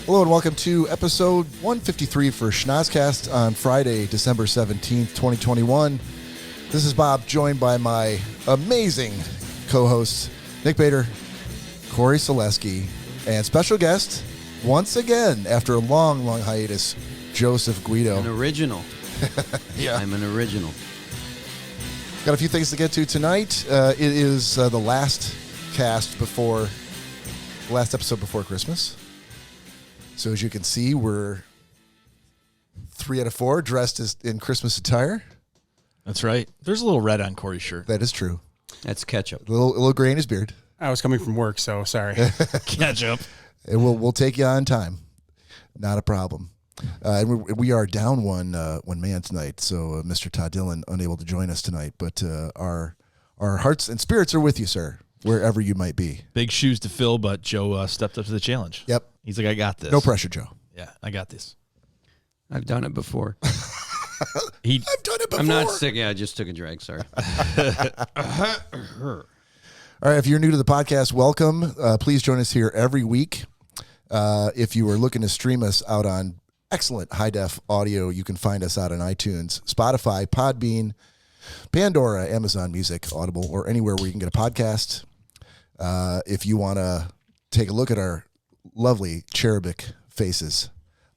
Hello and welcome to episode 153 for Schnozzcast on Friday, December 17th, 2021. This is Bob, joined by my amazing co-hosts, Nick Bader, Cory Selesky, and special guest, once again, after a long, long hiatus, Joseph Guido. An original. Yeah. I'm an original. Got a few things to get to tonight. It is the last episode before Christmas. So as you can see, we're 3 out of 4 dressed in Christmas attire. That's right. There's a little red on Cory's shirt. That is true. That's ketchup. A little gray in his beard. I was coming from work, so sorry. Ketchup. And we'll take you on time. Not a problem. And we are down one man tonight, so Mr. Todd Dillon unable to join us tonight. But our hearts and spirits are with you, sir, wherever you might be. Big shoes to fill, but Joe stepped up to the challenge. Yep. He's like, I got this. No pressure, Joe. Yeah, I got this. I've done it before. I've done it before. I'm not sick. Yeah, I just took a drag. Sorry. All right, if you're new to the podcast, welcome. Please join us here every week. If you are looking to stream us out on excellent high-def audio, you can find us out on iTunes, Spotify, Podbean, Pandora, Amazon Music, Audible, or anywhere where you can get a podcast. If you want to take a look at our lovely cherubic faces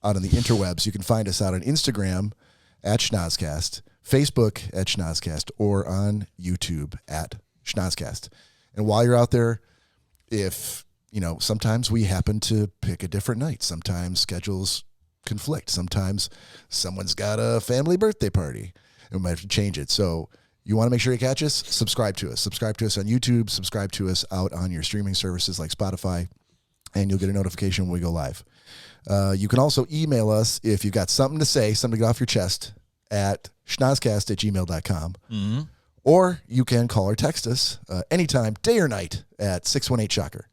out on the interwebs, you can find us out on Instagram at Schnozzcast, Facebook at Schnozzcast, or on YouTube at Schnozzcast. And while you're out there, if, sometimes we happen to pick a different night. Sometimes schedules conflict. Sometimes someone's got a family birthday party and we might have to change it. So you want to make sure you catch us, subscribe to us. Subscribe to us on YouTube, subscribe to us out on your streaming services like Spotify, and you'll get a notification when we go live. You can also email us if you've got something to say, something to get off your chest at schnozzcast@gmail.com. Mm-hmm. Or you can call or text us anytime, day or night, at 618-SHOCKER.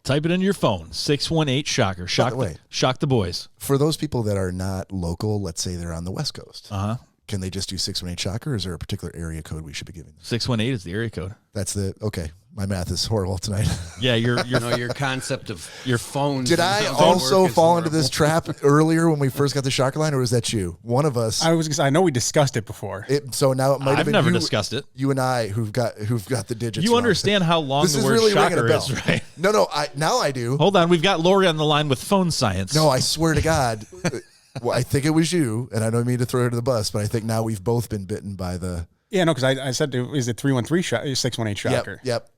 Type it into your phone, 618-SHOCKER. Shock the boys. For those people that are not local, let's say they're on the West Coast, Can they just do 618-SHOCKER, or is there a particular area code we should be giving them? 618 is the area code. That's okay. My math is horrible tonight. Yeah, your concept of your phones. Did I also fall into this trap earlier when we first got the shocker line, or was that you? One of us. I know we discussed it before. So now it might have been I've never discussed it. You and I who've got the digits. You wrong. understand how long this the is word really shocker ringing a bell. is, right? No, now I do. Hold on, we've got Lori on the line with phone science. No, I swear to God. Well, I think it was you, and I don't mean to throw you to the bus, but I think now we've both been bitten by the... Yeah, no, because I said, is it 313 618 shocker? Yep.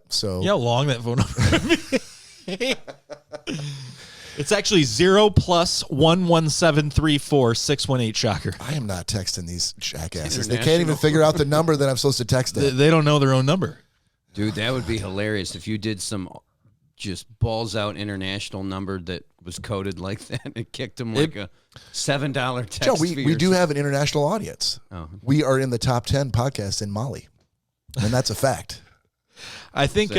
So... You know how long that phone number is? It's actually 0 + 11734 618 shocker. I am not texting these jackasses. They can't even figure out the number that I'm supposed to text them. They don't know their own number. Dude, that would be hilarious if you did some just balls out international number that was coded like that and kicked them like a $7 text Joe, fee. we do have an international audience. Oh. We are in the top 10 podcasts in Mali, and that's a fact. I think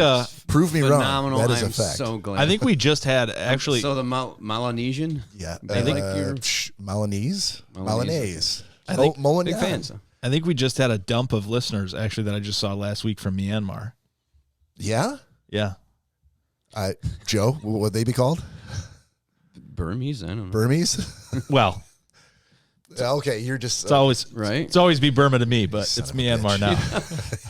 prove me phenomenal. wrong. That is I'm a fact. so glad. I think we just had actually. So the Melanesian. Yeah, I think Milanese. Big fans. I think we just had a dump of listeners actually that I just saw last week from Myanmar. Yeah. Yeah. Joe, what would they be called? Burmese. I don't know. Burmese. Well. Okay, you're just... It's always right. It's always be Burma to me, but it's Myanmar now.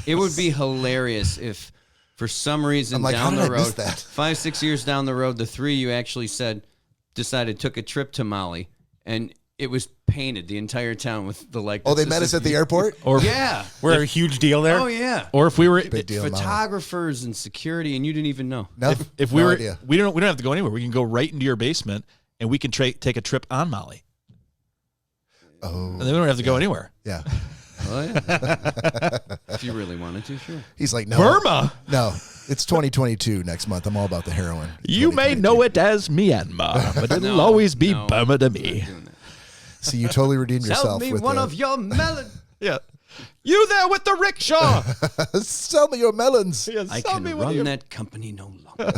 It would be hilarious if, for some reason, like, down how did the I miss road, that? 5-6 years down the road, the three you actually took a trip to Mali, and it was painted the entire town with the like. Oh, they met us at the airport. Or yeah, we're a huge deal there. Oh yeah. Or if we were Big deal in Mali. photographers and security, and you didn't even know. No, if we were, we don't have to go anywhere. We can go right into your basement, and we can take a trip on Mali. Oh, and then we don't have to go anywhere. Yeah. Oh yeah. If you really wanted to, sure. He's like, no, Burma. No, it's 2022 next month. I'm all about the heroin. You may know it as Myanmar, but it'll always be Burma to me. See, you totally redeemed Sell yourself. me with one of your melons. Yeah. You there with the rickshaw? Sell me your melons. Yeah, I can run that company no longer.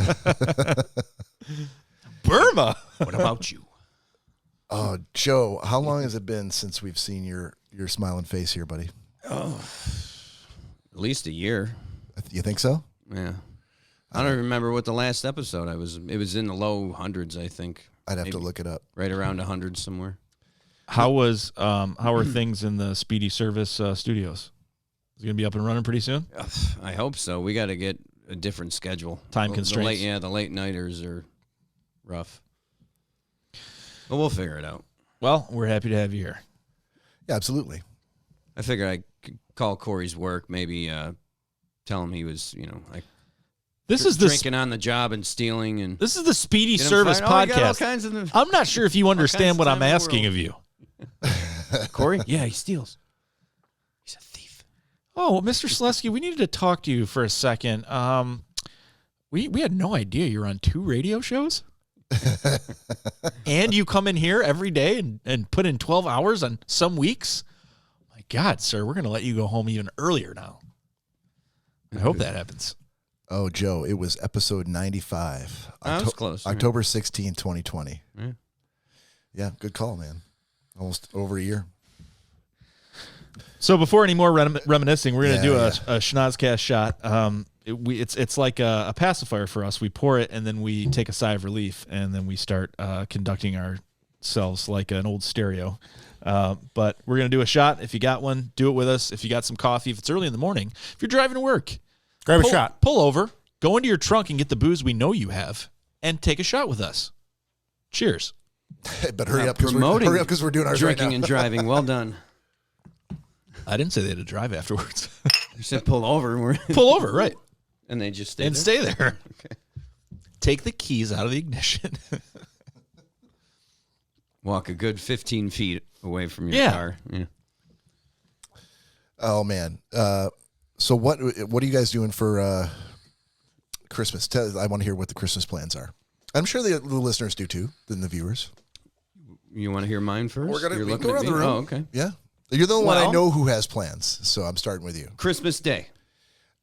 Burma. What about you? Oh, Joe, how long has it been since we've seen your smiling face here, buddy? Oh, at least a year. You think so? Yeah. I don't remember what the last episode I was. It was in the low hundreds, I think. I'd have to look it up. Right around 100 somewhere. How are things in the Speedy Service studios? Is it going to be up and running pretty soon? I hope so. We got to get a different schedule. Time constraints. The late nighters are rough. But we'll figure it out. Well, we're happy to have you here. Yeah, absolutely. I figured I could call Cory's work, maybe tell him he was, like this is drinking on the job and stealing. And this is the Speedy get him Service fired. Oh, podcast. all kinds of I'm not sure if you understand what I'm time in the asking world. of you. Corey? Yeah, he steals. He's a thief. Oh, Mr. Schnozzcast, we needed to talk to you for a second. We had no idea you're on 2 radio shows. And you come in here every day and put in 12 hours on some weeks. My God, sir, we're going to let you go home even earlier now. I hope that happens. Oh, Joe, it was episode 95. I was close. October 16th, 2020. Yeah. Yeah, good call, man. Almost over a year. So before any more reminiscing, we're going to do Yeah. a Schnozzcast shot. It's like a pacifier for us. We pour it, and then we take a sigh of relief, and then we start conducting ourselves like an old stereo. But we're going to do a shot. If you got one, do it with us. If you got some coffee, if it's early in the morning, if you're driving to work, Grab a shot. Pull over, go into your trunk and get the booze we know you have, and take a shot with us. Cheers. But hurry up because promoting we're doing ours drinking right now. and driving. Well done. I didn't say they had to drive afterwards. You said pull over. And Pull over, right. and they just stay And there? stay there. Okay. Take the keys out of the ignition. Walk a good 15 feet away from your car. Yeah. Oh man. So what are you guys doing for Christmas? I want to hear what the Christmas plans are. I'm sure the listeners do too, than the viewers. You want to hear mine first? We're gonna You're we looking go at around me? the room. Oh, okay. Yeah. You're the one I Well- know who has plans, so I'm starting with you. Christmas Day.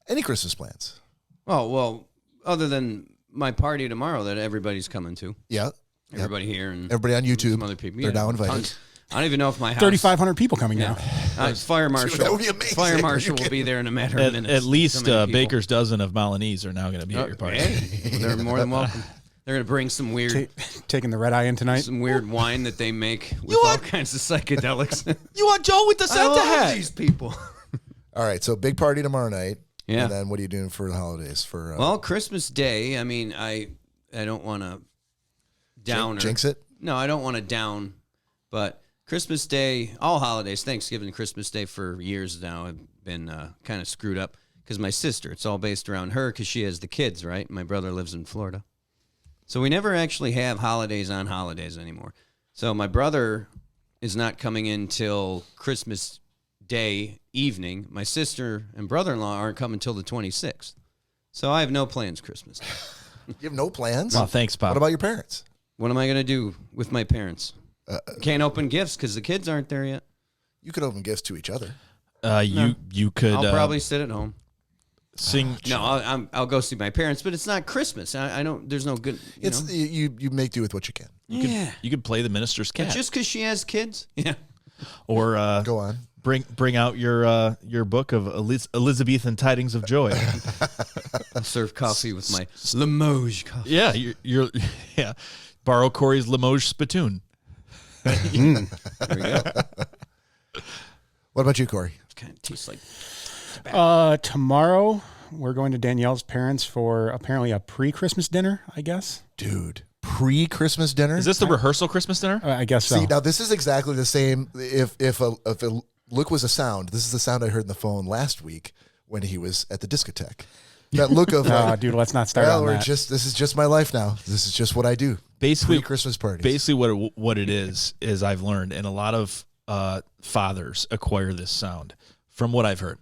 Any Christmas plans? Oh, well, other than my party tomorrow that everybody's coming to. Yeah. Everybody here and Everybody on YouTube. some other people. They're Yeah, now invited. tons. I don't even know if my house. 3,500 people coming now. Fire marshal. That would be amazing. Fire marshal will be there in a matter of minutes. At least So many people. Baker's dozen of Milanese are now going to be at your party. Hey, they're more than welcome. They're going to bring some weird, Taking the red eye in tonight. some weird wine that they make with all kinds of psychedelics. You want Joe with the I Santa love hat? these people. All right, so big party tomorrow night. Yeah. And then what are you doing for the holidays? For Well, Christmas Day. I mean, I don't want to downer. jinx it? No, I don't want to down, but Christmas Day, all holidays, Thanksgiving, Christmas Day for years now have been kind of screwed up because my sister, it's all based around her because she has the kids, right? My brother lives in Florida. So we never actually have holidays on holidays anymore. So my brother is not coming in till Christmas Day evening. My sister and brother-in-law aren't coming till the 26th. So I have no plans Christmas Day. You have no plans? Well, thanks, Pop. What about your parents? What am I going to do with my parents? Can't open gifts because the kids aren't there yet. You could open gifts to each other. You could I'll probably sit at home. sing. No, I'll go see my parents, but it's not Christmas. I don't. There's no good. You make do with what you can. You could play the minister's cat, Just because she has kids. Yeah. or Go on. bring out your book of Elizabethan tidings of joy. I'll serve coffee with my Limoges coffee. Yeah, you're borrow Cory's Limoges spittoon. There we go. What about you, Cory? It kind of tastes like. Tomorrow, we're going to Danielle's parents for apparently a pre-Christmas dinner, I guess. Dude, pre-Christmas dinner? Is this the rehearsal Christmas dinner? I guess so. See, now this is exactly the same. If a look was a sound, this is the sound I heard in the phone last week when he was at the discotheque. That look of like, dude, let's not start well, on that. this is just my life now. This is just what I do. Basically, Christmas parties. Basically, what it is I've learned, and a lot of fathers acquire this sound from what I've heard.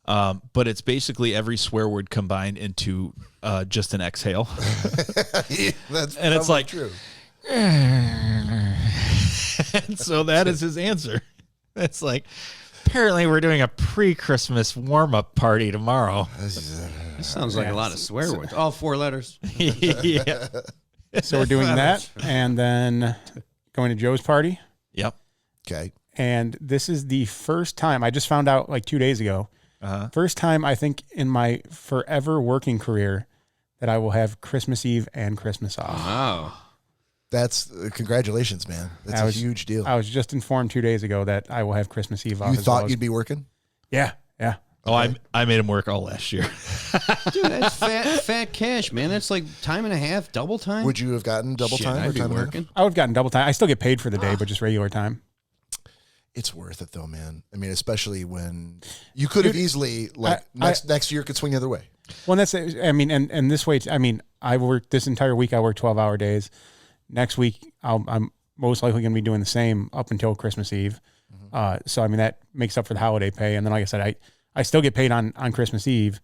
But it's basically every swear word combined into just an exhale. That's And it's like- true. And so that is his answer. It's like, apparently we're doing a pre-Christmas warm-up party tomorrow. This sounds like a lot of swear words. All 4 letters. Yeah. So we're doing that, and then going to Joe's party. Yep. Okay. And this is the first time, I just found out like 2 days ago, first time I think in my forever working career that I will have Christmas Eve and Christmas off. Wow. That's congratulations, man. That's a huge deal. I was just informed 2 days ago that I will have Christmas Eve off. You thought you'd be working? Yeah. Oh, I made him work all last year. Dude, that's fat cash, man. That's like time and a half, double time. Would you have gotten double time or I'd be time working. I would have gotten double time. I still get paid for the day, but just regular time. It's worth it though, man. I mean, especially when you could have easily next year could swing the other way. Well, that's, I mean, and this way, I mean, I work this entire week. I work 12-hour days. Next week, I'm most likely going to be doing the same up until Christmas Eve. So, I mean, that makes up for the holiday pay. And then, like I said, I still get paid on Christmas Eve.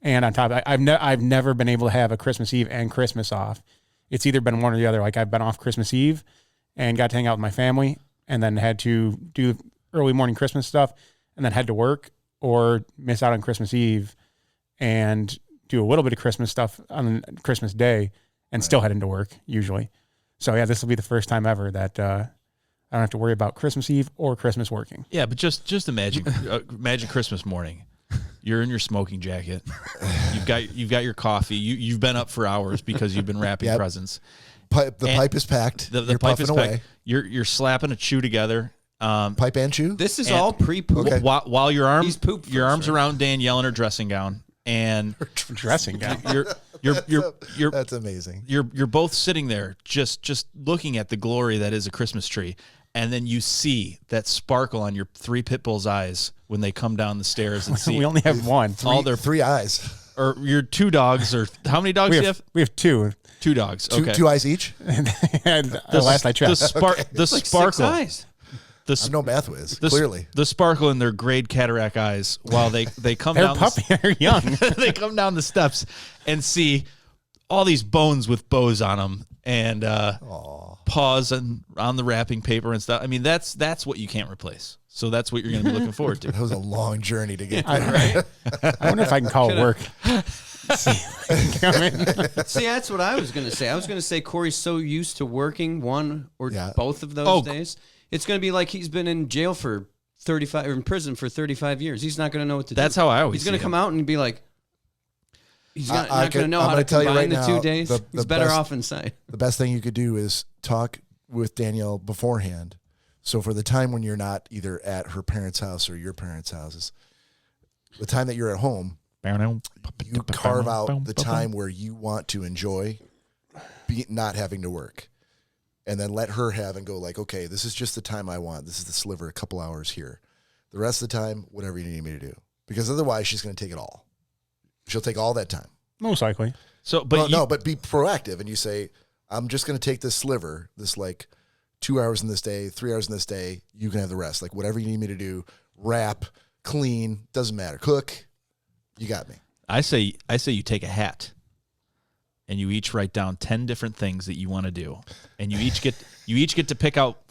And on top of that, I've never been able to have a Christmas Eve and Christmas off. It's either been one or the other. Like I've been off Christmas Eve and got to hang out with my family and then had to do early morning Christmas stuff and then had to work, or miss out on Christmas Eve and do a little bit of Christmas stuff on Christmas Day and still head into work usually. So yeah, this will be the first time ever that I don't have to worry about Christmas Eve or Christmas working. Yeah, but just imagine imagine Christmas morning. You're in your smoking jacket. You've got your coffee. You've been up for hours because you've been wrapping presents. The pipe is packed. The pipe is packed. You're slapping a chew together. Pipe and chew. This is all pre-poop. Okay. While your arms first, around Danielle in her dressing gown, and Dressing gown. you're That's amazing. You're both sitting there just looking at the glory that is a Christmas tree, and then you see that sparkle on your 3 pit bulls' eyes when they come down the stairs and see We only have one. all their 3 eyes. or your 2 dogs, or how many dogs do you have? We have 2. 2 dogs. Okay. 2 eyes each. And last I checked. The Like sparkle. 6 eyes. I'm no math whiz. Clearly, the sparkle in their grayed cataract eyes while they come They're down. they're young. They come down the steps and see all these bones with bows on them and paws on the wrapping paper and stuff. I mean, that's what you can't replace. So that's what you're going to be looking forward to. that was a long journey to get there. I wonder if I can call it work. See, that's what I was going to say. I was going to say Cory's so used to working one or both of those days. It's going to be like he's been in jail for 35 or in prison for 35 years. He's not going to know what to do. That's how I always He's going to come out and be like, he's not going to know I'm how gonna to tell you combine right the now, 2 days. He's better off inside. The best thing you could do is talk with Danielle beforehand. So for the time when you're not either at her parents' house or your parents' houses, the time that you're at home, you carve out the time where you want to enjoy not having to work. And then let her have and go like, okay, this is just the time I want. This is the sliver, a couple hours here. The rest of the time, whatever you need me to do. Because otherwise, she's going to take it all. She'll take all that time. Most likely. So, but but be proactive. And you say, I'm just going to take this sliver, this like 2 hours in this day, 3 hours in this day. You can have the rest. Like whatever you need me to do, wrap, clean, doesn't matter. Cook, you got me. I say you take a hat. And you each write down 10 different things that you want to do, and you each get to pick out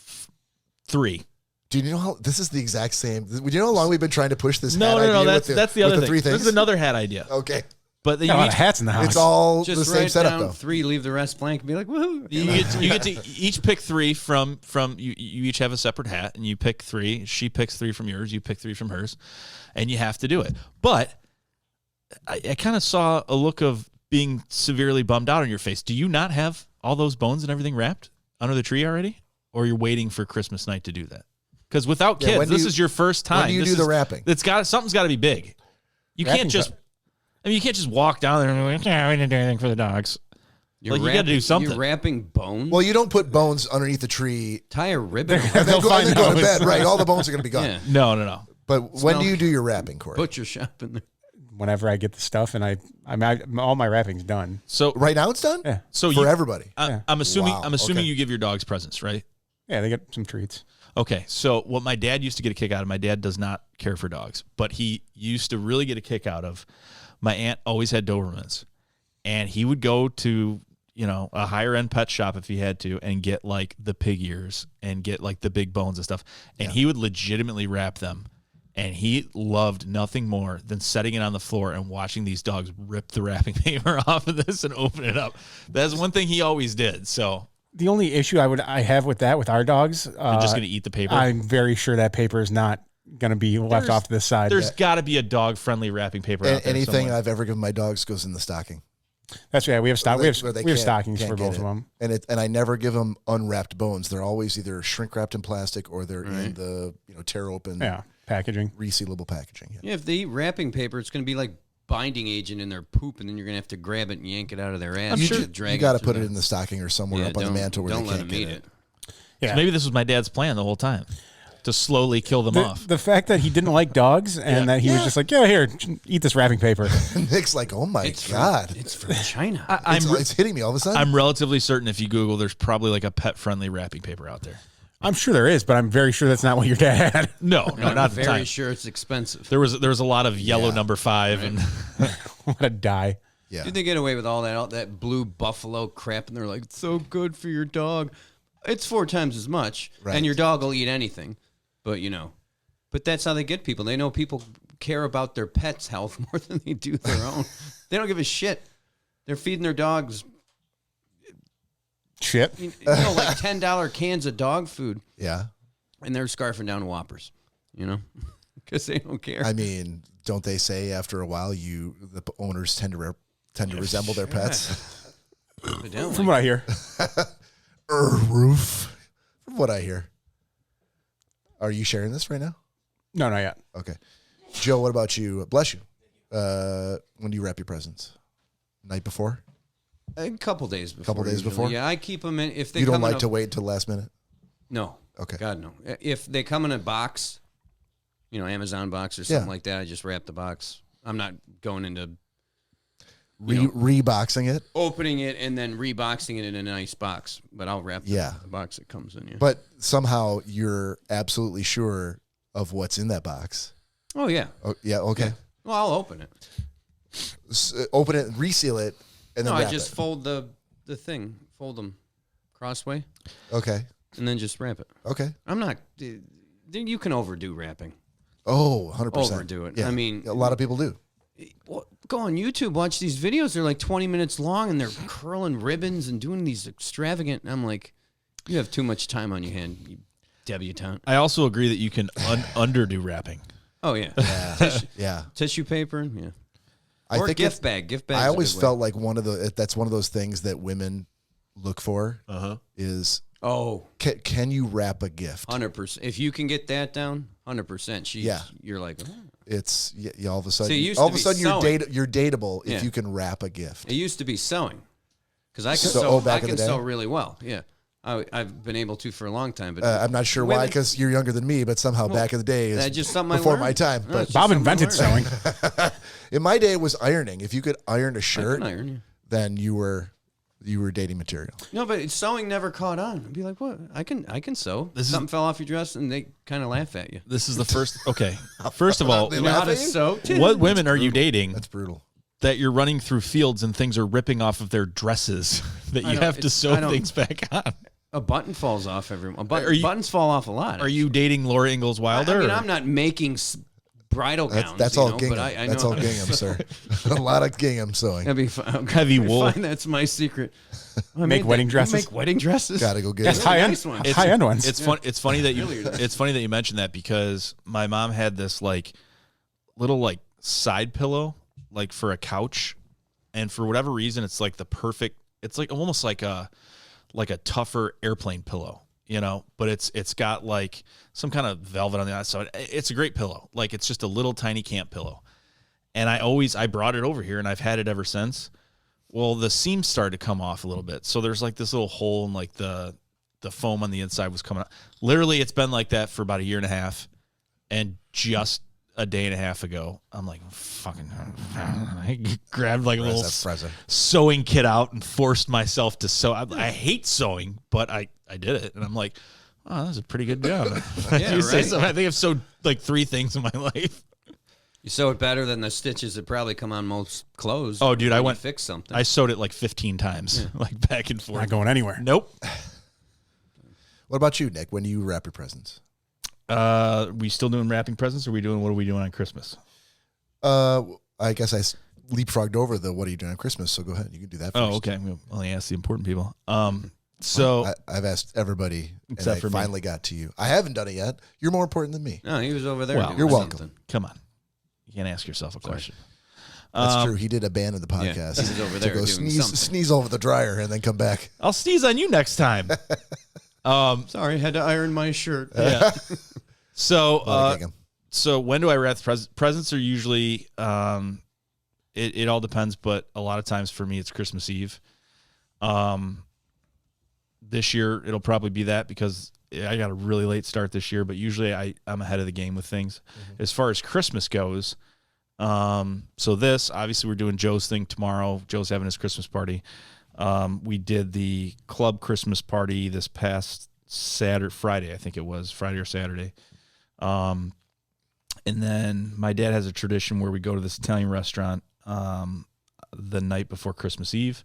3. Do you know how this is the exact same? Do you know how long we've been trying to push this? No. That's the other thing. 3 things? This is another hat idea. Okay, but then Got a lot of hats in the house. it's all Just the same write setup down though. 3, leave the rest blank, and be like, woohoo. you get to each pick 3 from you. You each have a separate hat, and you pick 3. She picks 3 from yours. You pick 3 from hers, and you have to do it. But I kind of saw a look of being severely bummed out on your face. Do you not have all those bones and everything wrapped under the tree already? Or you're waiting for Christmas night to do that? Because without kids, this is your first time. When do you do the wrapping? Something's got to be big. You can't just walk down there and be like, yeah, we didn't do anything for the dogs. You got to do something. You're wrapping bones? Well, you don't put bones underneath the tree. Tie a ribbon. And then go to bed. Right, all the bones are going to be gone. Yeah. No. But when do you do your wrapping, Cory? Butcher shop in there. Whenever I get the stuff, and all my wrapping's done. So right now it's done. Yeah. So for everybody. I'm assuming. Wow, I'm assuming okay. you give your dogs presents, right? Yeah, they get some treats. Okay, so what my dad used to get a kick out of, my dad does not care for dogs, but he used to really get a kick out of, my aunt always had Dobermans, and he would go to, a higher end pet shop if he had to, and get like the pig ears and get like the big bones and stuff, and he would legitimately wrap them. And he loved nothing more than setting it on the floor and watching these dogs rip the wrapping paper off of this and open it up. That's one thing he always did. So the only issue I have with that with our dogs, I'm just going to eat the paper. I'm very sure that paper is not going to be left off to the side. There's got to be a dog friendly wrapping paper. Out there anything somewhere. I've ever given my dogs goes in the stocking. That's right. We have stock. We have stockings can't for get both of them. And I never give them unwrapped bones. They're always either shrink wrapped in plastic or they're in the tear open packaging, resealable packaging. Yeah, if they eat wrapping paper, it's going to be like binding agent in their poop, and then you're going to have to grab it and yank it out of their ass. I'm sure you got to put it in the stocking or somewhere up on the mantle where they can't get it. Yeah. So maybe this was my dad's plan the whole time, to slowly kill them off. The fact that he didn't like dogs and that he was just like, here, eat this wrapping paper. Nick's like, oh my God. It's from China. It's hitting me all of a sudden. I'm relatively certain if you Google, there's probably like a pet-friendly wrapping paper out there. I'm sure there is, but I'm very sure that's not what your dad had. No, not at the time. Very sure it's expensive. There was a lot of yellow number 5 and what a dye. Yeah. Did they get away with all that blue buffalo crap? And they're like, it's so good for your dog. It's 4 times as much, and your dog will eat anything. But but that's how they get people. They know people care about their pets' health more than they do their own. They don't give a shit. They're feeding their dogs shit. Like $10 cans of dog food. Yeah. And they're scarfing down Whoppers, because they don't care. I mean, don't they say after a while the owners tend to resemble their pets? From what I hear. Roof. From what I hear. Are you sharing this right now? No, not yet. Okay. Joe, what about you? Bless you. When do you wrap your presents? Night before? A couple days before. Couple days before? Yeah, I keep them in. If they you don't come like to wait until the last minute? No. Okay. God, no. If they come in a box, Amazon box or something like that, I just wrap the box. I'm not going into reboxing it, opening it, and then reboxing it in a nice box. But I'll wrap the box it comes in. Yeah. But somehow you're absolutely sure of what's in that box. Oh yeah. Oh yeah. Okay. Yeah. Well, I'll open it. Open it, reseal it, and then I wrap just it. fold the thing, fold them crossway. Okay. And then just wrap it. Okay. I'm not. You can overdo wrapping. Oh, 100%. Overdo it. Yeah. I mean, a lot of people do. Go on YouTube, watch these videos. They're like 20 minutes long, and they're curling ribbons and doing these extravagant. I'm like, you have too much time on your hand, you debutante. I also agree that you can underdo wrapping. Oh yeah, Yeah. Tissue paper, yeah. I think gift bag. Gift bag. I always felt like that's one of those things that women look for is can you wrap a gift? 100%. If you can get that down, 100%. You're like, it's all of a sudden. See, all of a sudden you're dateable if you can wrap a gift. It used to be sewing, because I can sew really well. Yeah, I've been able to for a long time. But I'm not sure why, because you're younger than me. But somehow back in the day, is just something before my time. But Bob invented sewing. In my day, it was ironing. If you could iron a shirt, then you were dating material. No, but sewing never caught on. I'd be like, what? I can sew. Something fell off your dress, and they kind of laugh at you. This is the first. Okay, first of all, you know how to sew? What women are you dating? That's brutal. That you're running through fields and things are ripping off of their dresses that you have to sew things back on. A button falls off buttons fall off a lot. Are you dating Laura Ingalls Wilder? I mean, I'm not making brittle gowns. That's all gingham. That's all gingham, sir. A lot of gingham sewing. Heavy wool. That's my secret. Make wedding dresses. Make wedding dresses. Gotta go get it. High end ones. High end ones. It's funny that you mentioned that, because my mom had this little side pillow for a couch, and for whatever reason it's the perfect. It's almost like a tougher airplane pillow. But it's got some kind of velvet on the outside. It's a great pillow. It's just a little tiny camp pillow. And I brought it over here, and I've had it ever since. Well, the seams started to come off a little bit. So there's this little hole, and the foam on the inside was coming out. Literally, it's been like that for about a year and a half. And just a day and a half ago, I'm like, fucking, I grabbed a little sewing kit out and forced myself to sew. I hate sewing, but I did it. And I'm like, oh, that's a pretty good job. Yeah, say so. I think I've sewed 3 things in my life. You sew it better than the stitches that probably come on most clothes. Oh, dude, I went fix something. I sewed it 15 times, back and forth. Not going anywhere. Nope. What about you, Nick? When do you wrap your presents? We still doing wrapping presents, or what are we doing on Christmas? I guess I leapfrogged over the what are you doing on Christmas, so go ahead. You can do that first. Oh, okay. We'll only ask the important people. So I've asked everybody, except for me. Finally got to you. I haven't done it yet. You're more important than me. No, he was over there. Well, you're welcome. Something. Come on. You can't ask yourself a question. That's true. He did abandon the podcast. He's over there doing something. Sneeze over the dryer and then come back. I'll sneeze on you next time. Sorry, had to iron my shirt. Yeah. So, Kick him. so when do I wrap presents? Are usually, it all depends, but a lot of times for me, it's Christmas Eve. This year it'll probably be that because I got a really late start this year, but usually I'm ahead of the game with things. As far as Christmas goes, so this, obviously we're doing Joe's thing tomorrow. Joe's having his Christmas party. We did the club Christmas party this past Friday, I think it was Friday or Saturday. And then my dad has a tradition where we go to this Italian restaurant, the night before Christmas Eve.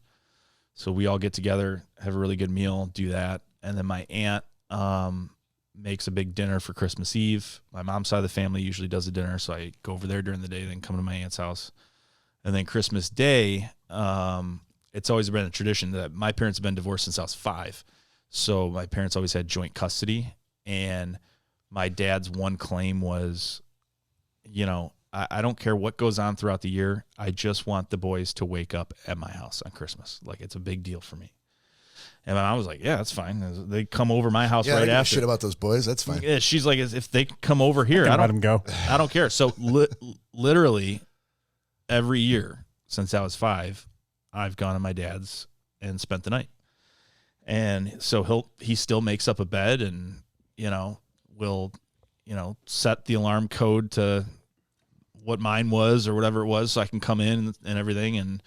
So we all get together, have a really good meal, do that. And then my aunt, makes a big dinner for Christmas Eve. My mom's side of the family usually does a dinner, so I go over there during the day, then come to my aunt's house. And then Christmas Day, it's always been a tradition that my parents have been divorced since I was 5. So my parents always had joint custody. And my dad's one claim was, I don't care what goes on throughout the year. I just want the boys to wake up at my house on Christmas. Like, it's a big deal for me. And my mom was like, yeah, that's fine. They come over my house right after. Shit about those boys. That's fine. Yeah, she's like, if they come over here, I Let don't them go. I don't care. So literally every year since I was 5, I've gone to my dad's and spent the night. And so he still makes up a bed and, will, set the alarm code to what mine was or whatever it was so I can come in and everything.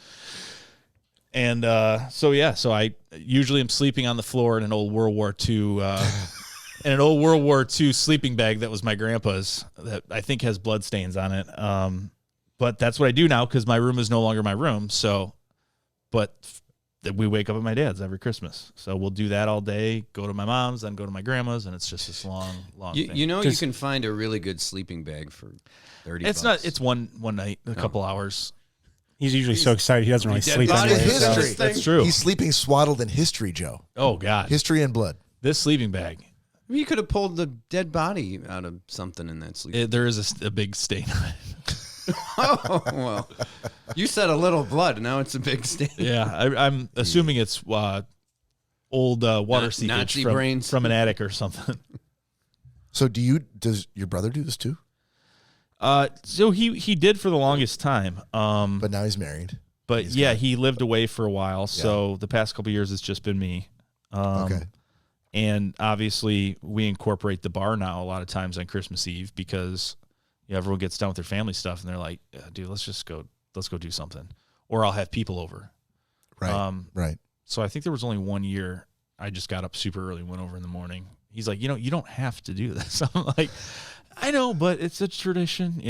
So I usually am sleeping on the floor in an old World War II sleeping bag that was my grandpa's that I think has bloodstains on it. But that's what I do now because my room is no longer my room. So, but we wake up at my dad's every Christmas. So we'll do that all day, go to my mom's, then go to my grandma's, and it's just this long thing. You can find a really good sleeping bag for $30. It's one night, a couple hours. He's usually so excited he doesn't really sleep body anyway. history. So. Thing. That's true. He's sleeping swaddled in history, Joe. Oh, God. History and blood. This sleeping bag. You could have pulled the dead body out of something in that sleeping bag. There is a big stain on it. Oh, well. You said a little blood, now it's a big stain. Yeah, I'm assuming it's old water seepage Nazi brains. from an attic or something. So does your brother do this too? So he did for the longest time. But now he's married. But he lived away for a while. So the past couple of years, it's just been me. Okay. And obviously, we incorporate the bar now a lot of times on Christmas Eve because everyone gets done with their family stuff and they're like, dude, let's go do something. Or I'll have people over. Right. Right. So I think there was only one year I just got up super early, went over in the morning. He's like, you don't have to do this. I'm like, I know, but it's a tradition,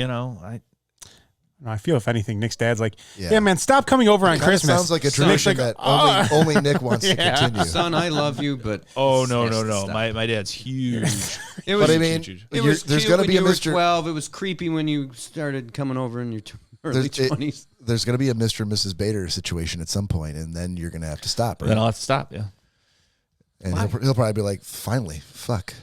I feel if anything, Nick's dad's like, yeah man, stop coming over on Christmas. Sounds like a tradition that only Nick wants to continue. Son, I love you, but no. My dad's huge. It was, but I mean, huge. There's going to be a Mr. 12. It was creepy when you started coming over in your early 20s. There's going to be a Mr. and Mrs. Bader situation at some point, and then you're going to have to stop. Right? Then I'll have to stop. Yeah. And he'll probably be like, finally, fuck.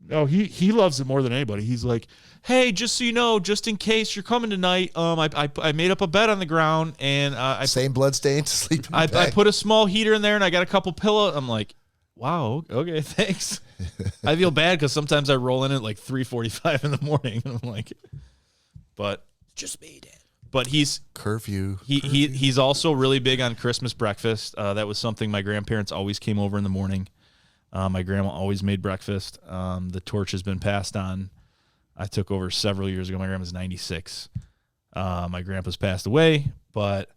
No, he loves it more than anybody. He's like, hey, just so you know, just in case you're coming tonight, I made up a bed on the ground and same bloodstained sleeping bag. I put a small heater in there and I got a couple pillows. I'm like, wow, okay, thanks. I feel bad because sometimes I roll in at like 3:45 in the morning and I'm like, but just me, Dad. But he's curfew. He's also really big on Christmas breakfast. That was something my grandparents always came over in the morning. My grandma always made breakfast. The torch has been passed on. I took over several years ago. My grandma's 96. My grandpa's passed away, but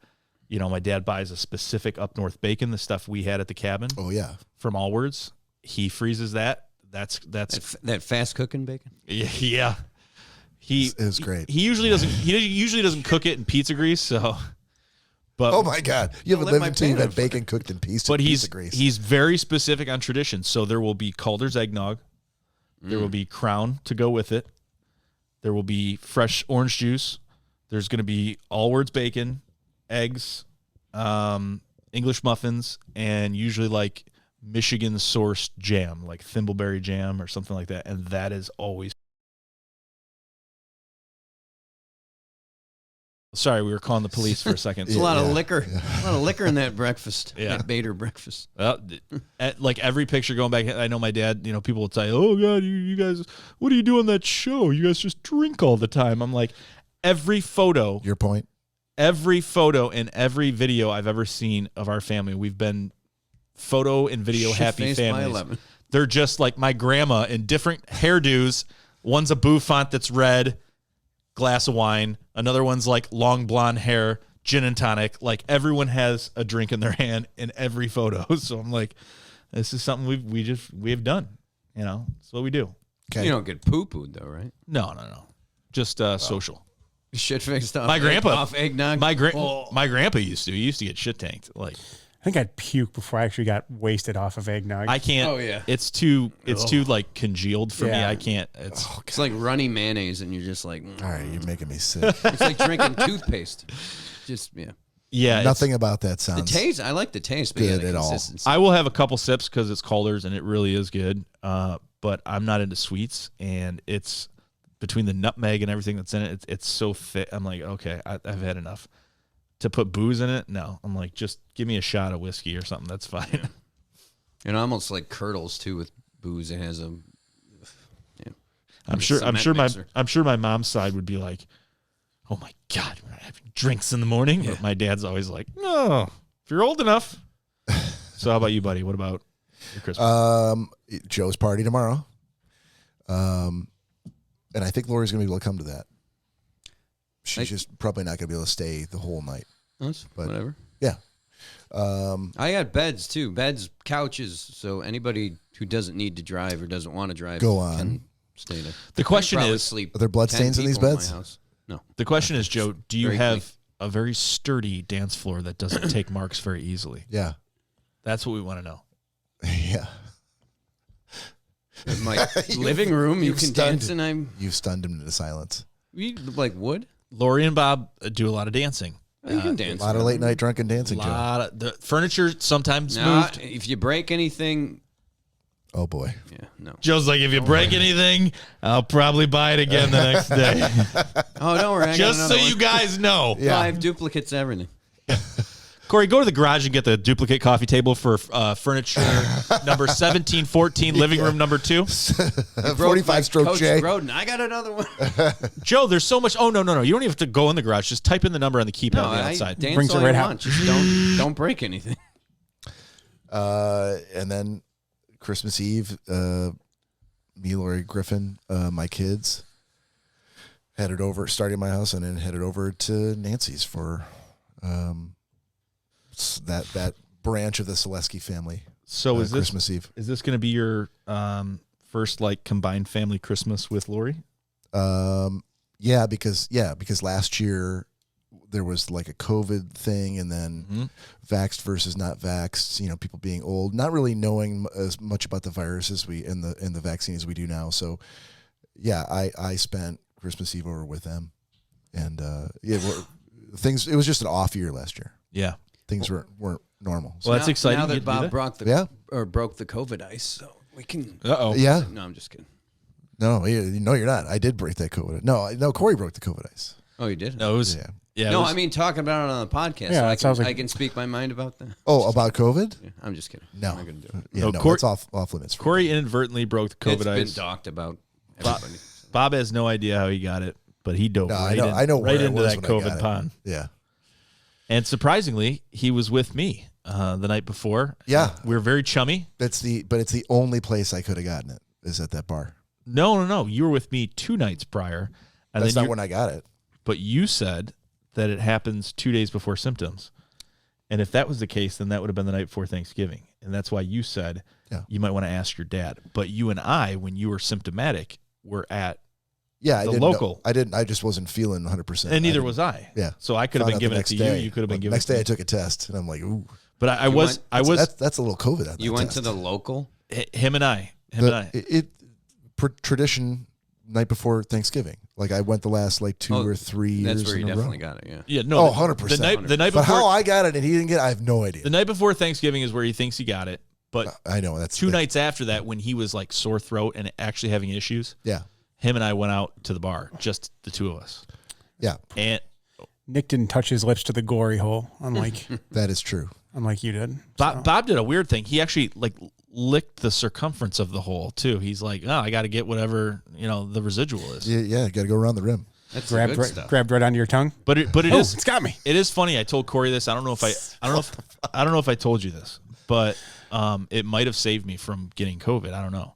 my dad buys a specific up north bacon, the stuff we had at the cabin. Oh yeah, from Allwards. He freezes that. That's that fast cooking bacon. Yeah. It was great. He usually doesn't cook it in pizza grease. So, but oh my God, you haven't lived until you've had bacon cooked in pizza grease. He's very specific on tradition. So there will be Calder's eggnog. There will be Crown to go with it. There will be fresh orange juice. There's going to be Allwards bacon, eggs, English muffins, and usually like Michigan sourced jam, like thimbleberry jam or something like that. And that is always Sorry, we were calling the police for a second. There's a lot of liquor. A lot of liquor in that breakfast. Yeah. That Bader breakfast. Well, like every picture going back, I know my dad, people will say, oh, God, you guys, what do you do on that show? You guys just drink all the time. I'm like, every photo. Your point? Every photo and every video I've ever seen of our family, we've been photo and video happy families. They're just like my grandma in different hairdos. One's a bouffant that's red, glass of wine. Another one's like long blonde hair, gin and tonic. Like everyone has a drink in their hand in every photo. So I'm like, this is something we've done. It's what we do. Okay. You don't get poo-pooed though, right? No. Just social. Shit faced off. My grandpa off eggnog. My grandpa used to. He used to get shit tanked. Like I think I'd puke before I actually got wasted off of eggnog. I can't. Oh yeah. It's too like congealed for me. I can't. It's like runny mayonnaise, and you're just like, All right, you're making me sick. It's like drinking toothpaste. Just Yeah. Nothing about that The sounds taste. I like the taste, but good the at all. consistency. I will have a couple sips because it's Calder's and it really is good. But I'm not into sweets, and it's between the nutmeg and everything that's in it. It's so thick. I'm like, okay, I've had enough. To put booze in it, no. I'm like, just give me a shot of whiskey or something. That's fine. And almost like curdles too with booze. It has a. I'm sure my mom's side would be like, oh my God, we're having drinks in the morning. But my dad's always like, no, if you're old enough. So how about you, buddy? What about your Christmas? Joe's party tomorrow. And I think Lori's gonna be able to come to that. She's just probably not gonna be able to stay the whole night. But whatever. Yeah. I got beds too. Beds, couches. So anybody who doesn't need to drive or doesn't want to drive Go on. can stay there. The question is, sleep Are there bloodstains in these beds? No. The question is, Joe, do you Very have a very sturdy dance floor that doesn't take marks very easily? Yeah. That's what we want to know. Yeah. In my living room, you can dance, and You've stunned him into silence. You like wood? Lori and Bob do a lot of dancing. You can dance. A lot of late night drunken dancing, Joe. The furniture sometimes Nah, moved. if you break anything, Oh boy. yeah, no. Joe's like, if you break anything, I'll probably buy it again the next day. Oh, don't worry. I got Just so another one. you guys know. Yeah. I have duplicates, everything. Corey, go to the garage and get the duplicate coffee table for furniture number 1714, living room number 2. 45 stroke Coach J. Grodin. I got another one. Joe, there's so much. Oh, no. You don't even have to go in the garage. Just type in the number on the keypad on the outside. Dance Brings all it right you out. want. Just don't break anything. And then Christmas Eve, me, Lori, Griffin, my kids headed over, started at my house, and then headed over to Nancy's for that branch of the Selesky family. So is Christmas Eve? Is this going to be your first combined family Christmas with Lori? Yeah, because last year there was like a COVID thing, and then vaxxed versus not vaxxed. People being old, not really knowing as much about the virus as we in the vaccine as we do now. So, yeah, I spent Christmas Eve over with them, and things. It was just an off year last year. Yeah, things weren't normal. Well, that's exciting. Now You that get to do Bob broke the COVID ice, so we can. Yeah. No, I'm just kidding. No, you're not. I did break that COVID. No, Cory broke the COVID ice. Oh, you did? No, it was. Yeah. Yeah, No, I mean talking about it on the podcast. Yeah, so that sounds like- I can speak my mind about that. Oh, about COVID? Yeah, I'm just kidding. No. I'm not gonna do it. Yeah, No, no, Cory- it's off limits. For Corey inadvertently broke the COVID It's ice. been talked about. Everybody. Bob has no idea how he got it, but he dove No, right I know where right I into was that when I got COVID it. pond. Yeah. And surprisingly, he was with me the night before. Yeah. We were very chummy. But it's the only place I could have gotten it is at that bar. No. You were with me 2 nights prior. And That's then not when I got it. But you said that it happens 2 days before symptoms. And if that was the case, then that would have been the night before Thanksgiving. And that's why you said you might want to ask your dad. But you and I, when you were symptomatic, were at I the didn't local. I didn't. I just wasn't feeling 100%. And neither was I. Yeah. So I could have been giving it to you. You could have been giving next it to day. me. I took a test, and I'm like, ooh. But I was. That's a little COVID. On You that went test. to the local. Him and I. Tradition night before Thanksgiving. Like I went the last 2 or 3 years. That's where you in a definitely row. got it. Yeah. Yeah. No. 100%. The night But before. how I got it and he didn't get it, I have no idea. The night before Thanksgiving is where he thinks he got it. But I know that's 2 nights after that, when he was like sore throat and actually having issues, Yeah. him and I went out to the bar, just the 2 of us. Yeah. And Nick didn't touch his lips to the gory hole, unlike That is true. you did. Bob did a weird thing. He actually like licked the circumference of the hole too. He's like, oh, I got to get whatever the residual is. Yeah, got to go around the rim. That's Grabbed right onto your tongue. But it is. It's got me. It is funny. I told Cory this. I don't know if I told you this, but it might have saved me from getting COVID. I don't know.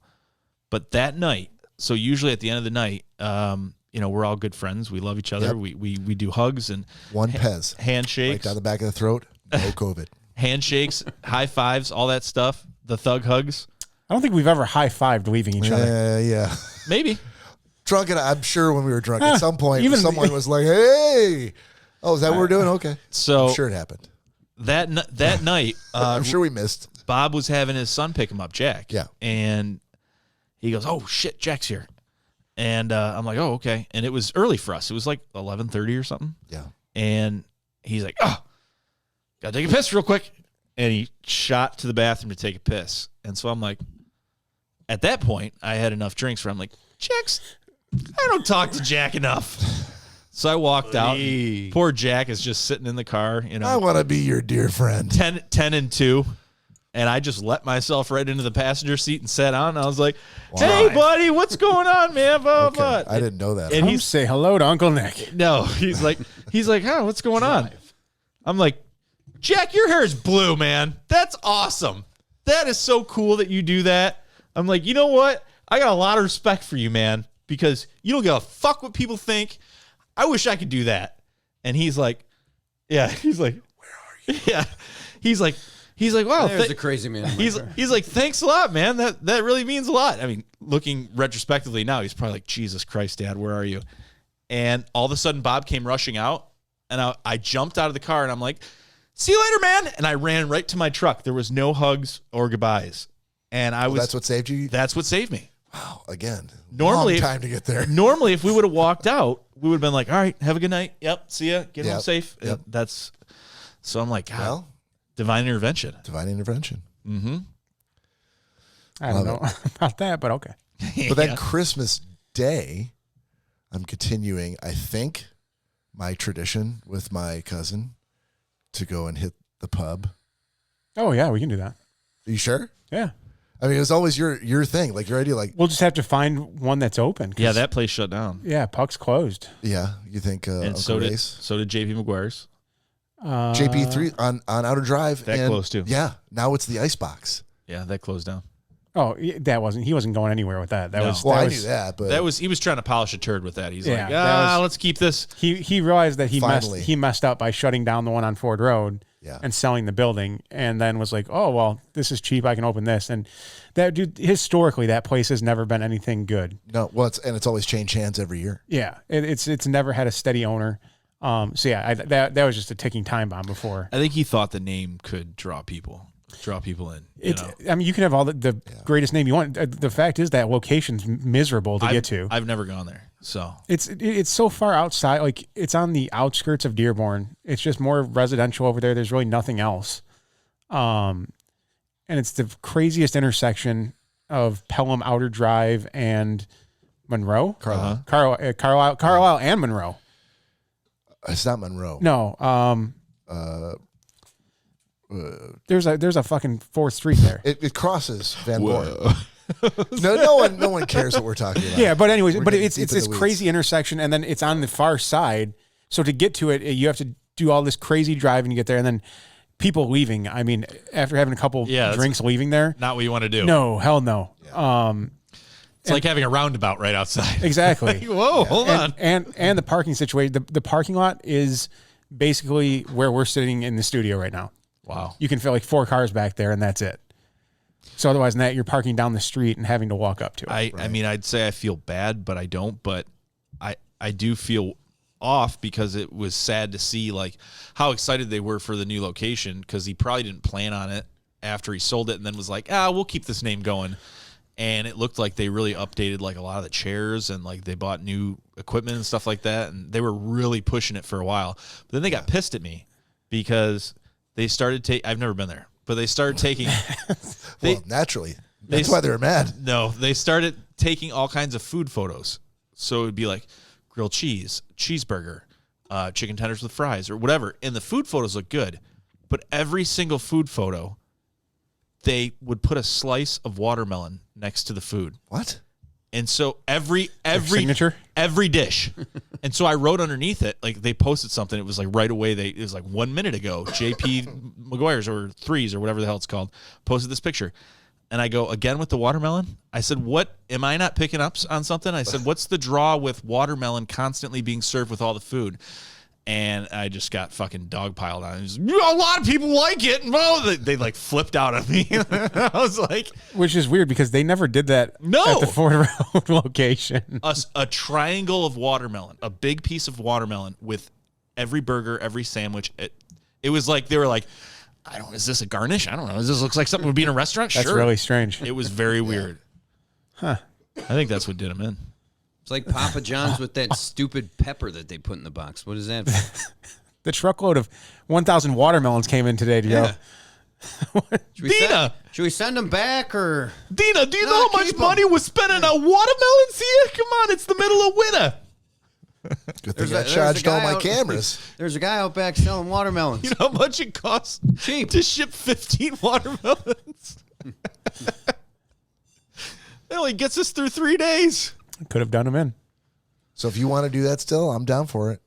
But that night, so usually at the end of the night, we're all good friends. We love each other. Yep. We do hugs and One Pez. handshakes, Right down the back of the throat. No COVID. handshakes, high fives, all that stuff. The thug hugs. I don't think we've ever high-fived leaving each other. Yeah. Maybe. Drunk, and I'm sure when we were drunk, at some point, even- someone was like, hey. Oh, is that what we're doing? Okay. So I'm sure it happened. that night, I'm sure we missed. Bob was having his son pick him up, Jack. Yeah. And he goes, oh, shit, Jack's here. And I'm like, oh, okay. And it was early for us. It was like 11:30 or something. Yeah. And he's like, oh, got to take a piss real quick. And he shot to the bathroom to take a piss. And so I'm like, at that point, I had enough drinks where I'm like, I don't talk to Jack enough. So I walked out. And poor Jack is just sitting in the car, I want to be your dear friend. 10 and 2. And I just let myself right into the passenger seat and sat on. And I was like, hey, buddy, what's going on, man? Blah, Okay. blah. I didn't know that. And Come he's say hello to Uncle Nick. no, he's like, huh, what's going on? I'm like, Jack, your hair is blue, man. That's awesome. That is so cool that you do that. I'm like, you know what? I got a lot of respect for you, man, because you don't give a fuck what people think. I wish I could do that. And he's like, where are you? Yeah. He's like, wow. There's a crazy man. He's like, thanks a lot, man. That really means a lot. I mean, looking retrospectively now, he's probably like, Jesus Christ, Dad, where are you? And all of a sudden, Bob came rushing out, and I jumped out of the car, and I'm like, see you later, man. And I ran right to my truck. There was no hugs or goodbyes. And that's what saved you? That's what saved me. Wow. Again, Normally, long time to get there. Normally, if we would have walked out, we would have been like, all right, have a good night. Yep, see ya. Get home safe. Yep. So I'm like, God, Well, divine intervention. divine intervention. Mm-hmm. I don't know about that, but okay. But then Christmas Day, I'm continuing, I think, my tradition with my cousin to go and hit the pub. Oh, yeah, we can do that. Are you sure? Yeah. I mean, it was always your thing, like your idea, like, We'll just have to find one that's open. Yeah, that place shut down. Yeah, Puck's closed. yeah, you think And Uncle so did Ray's? JP McGuire's. JP3 on Outer Drive. That and, closed too. Yeah, now it's the Icebox. Yeah, that closed down. Oh, he wasn't going anywhere with that. That No. was Well, that I was, knew that, but He was trying to polish a turd with that. He's Yeah, like, that was- let's keep this. He realized that Finally. he messed up by shutting down the one on Ford Road Yeah. and selling the building, and then was like, oh well, this is cheap. I can open this. And that dude, historically, that place has never been anything good. no, well, it's always changed hands every year. Yeah, it's never had a steady owner. So yeah, that was just a ticking time bomb before. I think he thought the name could draw people in. I mean, you can have all the greatest name you want. The fact is that location's miserable to get to. I've never gone there, so It's so far outside, like it's on the outskirts of Dearborn. It's just more residential over there. There's really nothing else. And it's the craziest intersection of Pelham Outer Drive and Monroe. Carlisle. Carlisle and Monroe. It's not Monroe. No. There's a fucking 4th Street there. It crosses Van Born. No one cares what we're talking about. Yeah, but anyways, We're but getting it's deep in this the weeds. crazy intersection, and then it's on the far side. So to get to it, you have to do all this crazy driving to get there, and then people leaving. I mean, after having a couple drinks, leaving there. not what you want to do. No, hell no. It's like having a roundabout right outside. Exactly. Whoa, hold on. And the parking situation. The parking lot is basically where we're sitting in the studio right now. Wow. You can fit like 4 cars back there, and that's it. So otherwise than that, you're parking down the street and having to walk up to it. I mean, I'd say I feel bad, but I don't. But I do feel off because it was sad to see like how excited they were for the new location, because he probably didn't plan on it after he sold it, and then was like, we'll keep this name going. And it looked like they really updated like a lot of the chairs, and like they bought new equipment and stuff like that, and they were really pushing it for a while. But then they got pissed at me because they started I've never been there, but they started taking Well, naturally. That's why they were mad. No, they started taking all kinds of food photos. So it would be like grilled cheese, cheeseburger, chicken tenders with fries or whatever. And the food photos look good. But every single food photo, they would put a slice of watermelon next to the food. What? And so every signature? every dish. And so I wrote underneath it, like they posted something. It was like right away. It was like 1 minute ago. JP McGuire's or Threes or whatever the hell it's called posted this picture. And I go, again with the watermelon? I said, what? Am I not picking up on something? I said, what's the draw with watermelon constantly being served with all the food? And I just got fucking dogpiled on it. A lot of people like it. And they like flipped out at me. I was like... Which is weird because they never did that at the Ford Road location. A triangle of watermelon, a big piece of watermelon with every burger, every sandwich. It was like, they were like, I don't know, is this a garnish? I don't know. Does this looks like something would be in a restaurant? That's sure. really strange. It was very weird. Huh. I think that's what did him in. It's like Papa John's with that stupid pepper that they put in the box. What is that for? The truckload of 1,000 watermelons came in today, Joe. Should we send them back or? Dina, do you know how much money was spent on watermelons here? Come on, it's the middle of winter. Good thing I charged all my cameras. There's a guy out back selling watermelons. You know how much it costs Cheap. to ship 15 watermelons? It only gets us through 3 days. Could have done them in. So if you want to do that still, I'm down for it.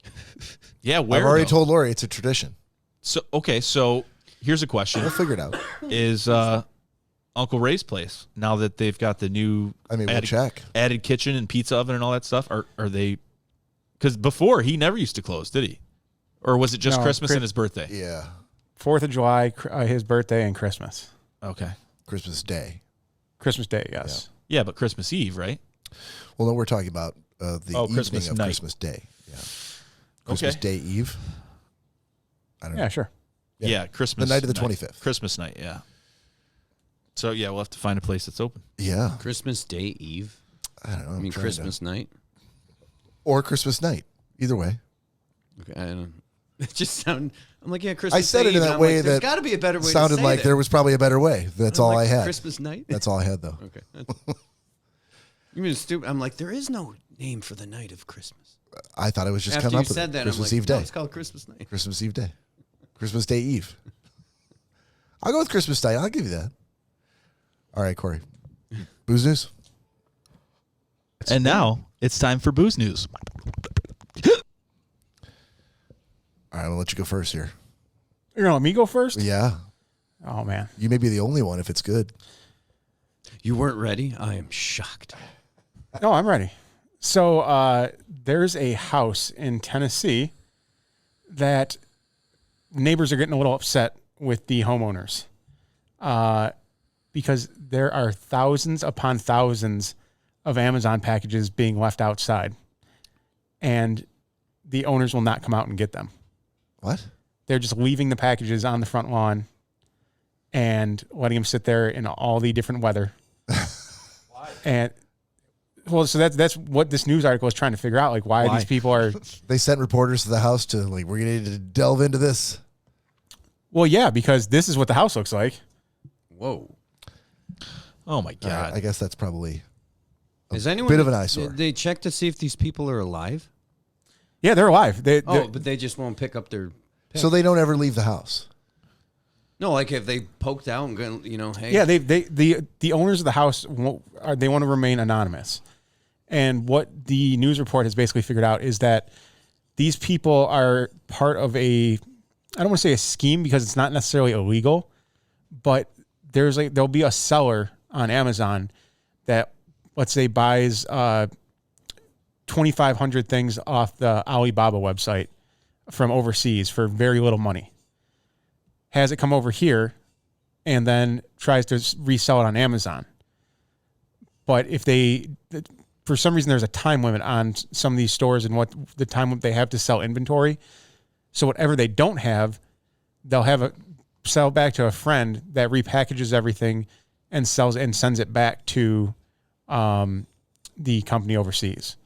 Yeah, where? I've already told Lori it's a tradition. So here's a question. We'll figure it out. Is Uncle Ray's place, now that they've got the new we'll check. Added kitchen and pizza oven and all that stuff, are they... Because before, he never used to close, did he? Or was it just Christmas and his birthday? Yeah. 4th of July, his birthday, and Christmas. Okay. Christmas Day. Christmas Day, yes. Yeah, but Christmas Eve, right? Well, no, we're talking about the evening Christmas of night. Christmas Day. Yeah. Christmas Day Eve. I don't know. Yeah, sure. Yeah, Christmas. The night of the 25th. Christmas night, yeah. So, yeah, we'll have to find a place that's open. Yeah. Christmas Day Eve. I don't know. I mean Christmas night. Or Christmas night. Either way. Okay, I don't. It just sound. I'm like, yeah, Christmas. I said Day it in Eve, that and I'm way like, that there's got to be a better way. Sounded to say like that. there was probably a better way. That's I'm all like, I had. Christmas night. That's all I had, though. Okay. You mean stupid? I'm like, there is no name for the night of Christmas. I thought it was just After coming you up with said it. that, Christmas I'm like, Eve Day. no, it's called Christmas night. Christmas Eve Day. Christmas Day Eve. I'll go with Christmas Day. I'll give you that. All right, Corey. Booze news? And now it's time for booze news. All right, I'll let you go first here. You're going to let me go first? Yeah. Oh, man. You may be the only one if it's good. You weren't ready? I am shocked. No, I'm ready. So there's a house in Tennessee that neighbors are getting a little upset with the homeowners because there are thousands upon thousands of Amazon packages being left outside, and the owners will not come out and get them. What? They're just leaving the packages on the front lawn and letting them sit there in all the different weather. Why? And well, so that's what this news article is trying to figure out. Like, why these people are. They sent reporters to the house to like, we're going to need to delve into this. Well, yeah, because this is what the house looks like. Whoa. Oh my God. I guess that's probably Is anyone bit of an eyesore. Did they check to see if these people are alive? Yeah, they're alive. But they just won't pick up their. So they don't ever leave the house. No, like if they poked out and hey. Yeah, the owners of the house they want to remain anonymous, and what the news report has basically figured out is that these people are part of I don't want to say a scheme because it's not necessarily illegal, but there'll be a seller on Amazon that, let's say, buys 2,500 things off the Alibaba website from overseas for very little money, has it come over here, and then tries to resell it on Amazon. But if for some reason, there's a time limit on some of these stores and what the time they have to sell inventory. So whatever they don't have, they'll sell back to a friend that repackages everything and sends it back to the company overseas.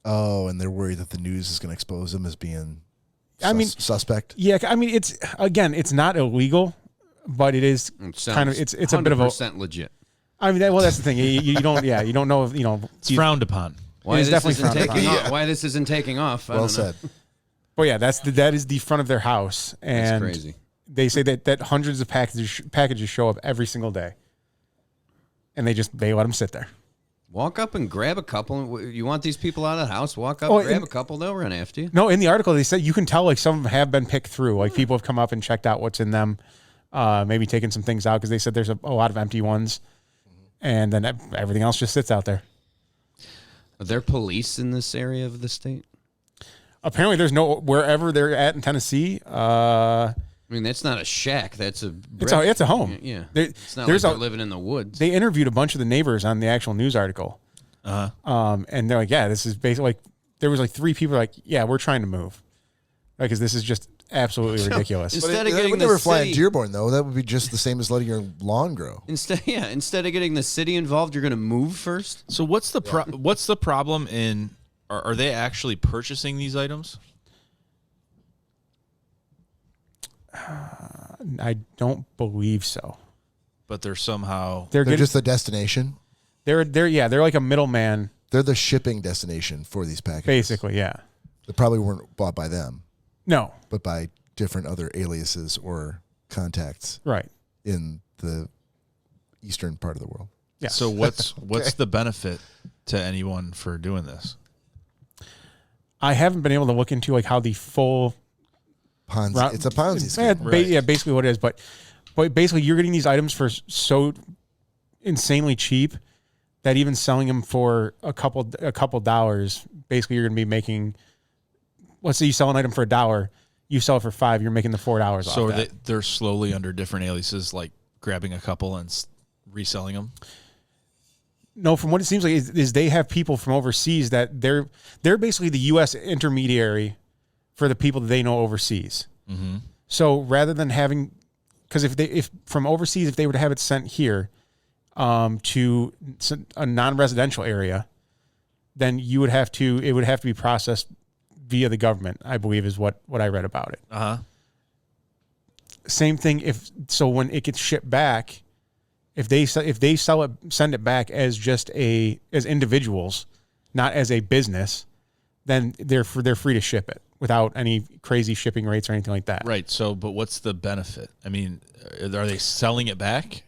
Oh, and they're worried that the news is going to expose them as being suspect. Yeah, I mean, it's not illegal, but it is kind of it's a bit of a 100% legit. I mean, that's the thing. You don't know if it's frowned upon. Why this definitely isn't taking off? Why this isn't taking off? I Well don't know. said. But yeah, that is the front of their house, and That's crazy. they say that hundreds of packages show up every single day, and they let them sit there. Walk up and grab a couple. You want these people out of the house? Walk up, grab a couple. They'll run after you. No, in the article they said you can tell like some of them have been picked through. Like people have come up and checked out what's in them, maybe taken some things out because they said there's a lot of empty ones, and then everything else just sits out there. Are there police in this area of the state? Apparently, there's wherever they're at in Tennessee. I mean, that's not a shack. That's it's a home. Yeah, it's not like they're living in the woods. They interviewed a bunch of the neighbors on the actual news article. And they're like, yeah, this is basically like there was like 3 people like, yeah, we're trying to move, because this is just absolutely ridiculous. Instead of They getting would the never fly in city, Dearborn though. That would be just the same as letting your lawn grow. instead of getting the city involved, you're going to move first. So what's the what's the problem in? Are they actually purchasing these items? I don't believe so. But they're somehow They're just the destination. They're like a middleman. They're the shipping destination for these packages. Basically, yeah. They probably weren't bought by them, No, but by different other aliases or contacts right. in the eastern part of the world. Yeah. So what's the benefit to anyone for doing this? I haven't been able to look into like how the full Ponzi. It's a Ponzi scheme. Yeah, basically what it is. But basically, you're getting these items for so insanely cheap that even selling them for a couple dollars, basically you're going to be making. Let's say you sell an item for $1, you sell it for $5, you're making the $4 off. So they're slowly under different aliases, like grabbing a couple and reselling them. No, from what it seems like is they have people from overseas that they're basically the U.S. intermediary for the people that they know overseas. Mm-hmm. So rather than having, because if from overseas, if they were to have it sent here to a non-residential area, then it would have to be processed via the government, I believe is what I read about it. Same thing when it gets shipped back, if they send it back as as individuals, not as a business, then they're free to ship it without any crazy shipping rates or anything like that. Right. So, but what's the benefit? I mean, are they selling it back?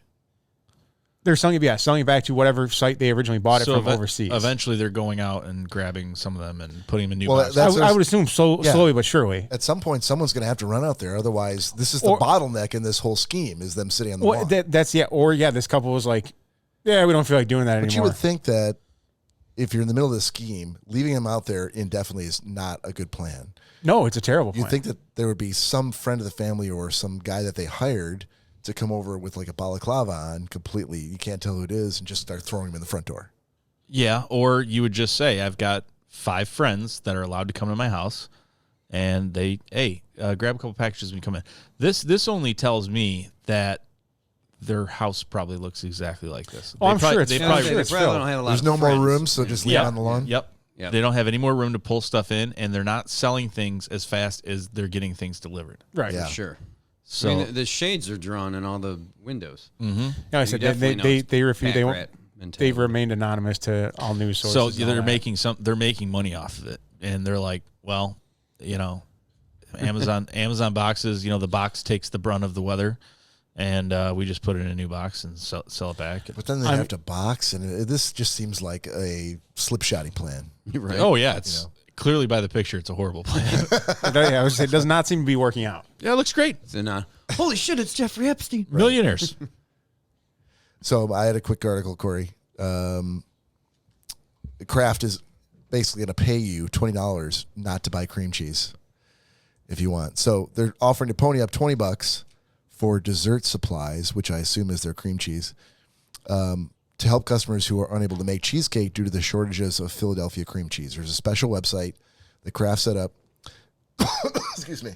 They're selling it back to whatever site they originally bought it from overseas. Eventually, they're going out and grabbing some of them and putting them in new boxes. I would assume slowly but surely. At some point, someone's going to have to run out there. Otherwise, this is the bottleneck in this whole scheme, is them sitting on the lawn. This couple was like, yeah, we don't feel like doing that anymore. But you would think that if you're in the middle of the scheme, leaving them out there indefinitely is not a good plan. No, it's a terrible plan. You'd think that there would be some friend of the family or some guy that they hired to come over with like a balaclava on completely. You can't tell who it is and just start throwing them in the front door. Yeah, or you would just say, I've got 5 friends that are allowed to come to my house, and they, grab a couple packages when you come in. This only tells me that their house probably looks exactly like this. Oh, I'm sure it's They probably don't have a lot There's of no more friends. room, so just leave it on the lawn. Yep. They don't have any more room to pull stuff in, and they're not selling things as fast as they're getting things delivered. Right. Yeah. Sure. So I mean, the shades are drawn in all the windows. Mm-hmm. Yeah, I said they refuse. They've remained anonymous to all news sources. So they're making money off of it, and they're like, well, Amazon boxes. The box takes the brunt of the weather, and we just put it in a new box and sell it back. But then they have to box, and this just seems like a slipshotting plan. Right. Oh yeah, it's clearly by the picture, it's a horrible plan. I would say it does not seem to be working out. Yeah, it looks great. Holy shit! It's Jeffrey Epstein. Right. Millionaires. So I had a quick article, Cory. Kraft is basically going to pay you $20 not to buy cream cheese if you want. So they're offering to pony up $20 for dessert supplies, which I assume is their cream cheese, to help customers who are unable to make cheesecake due to the shortages of Philadelphia cream cheese. There's a special website that Kraft set up. Excuse me.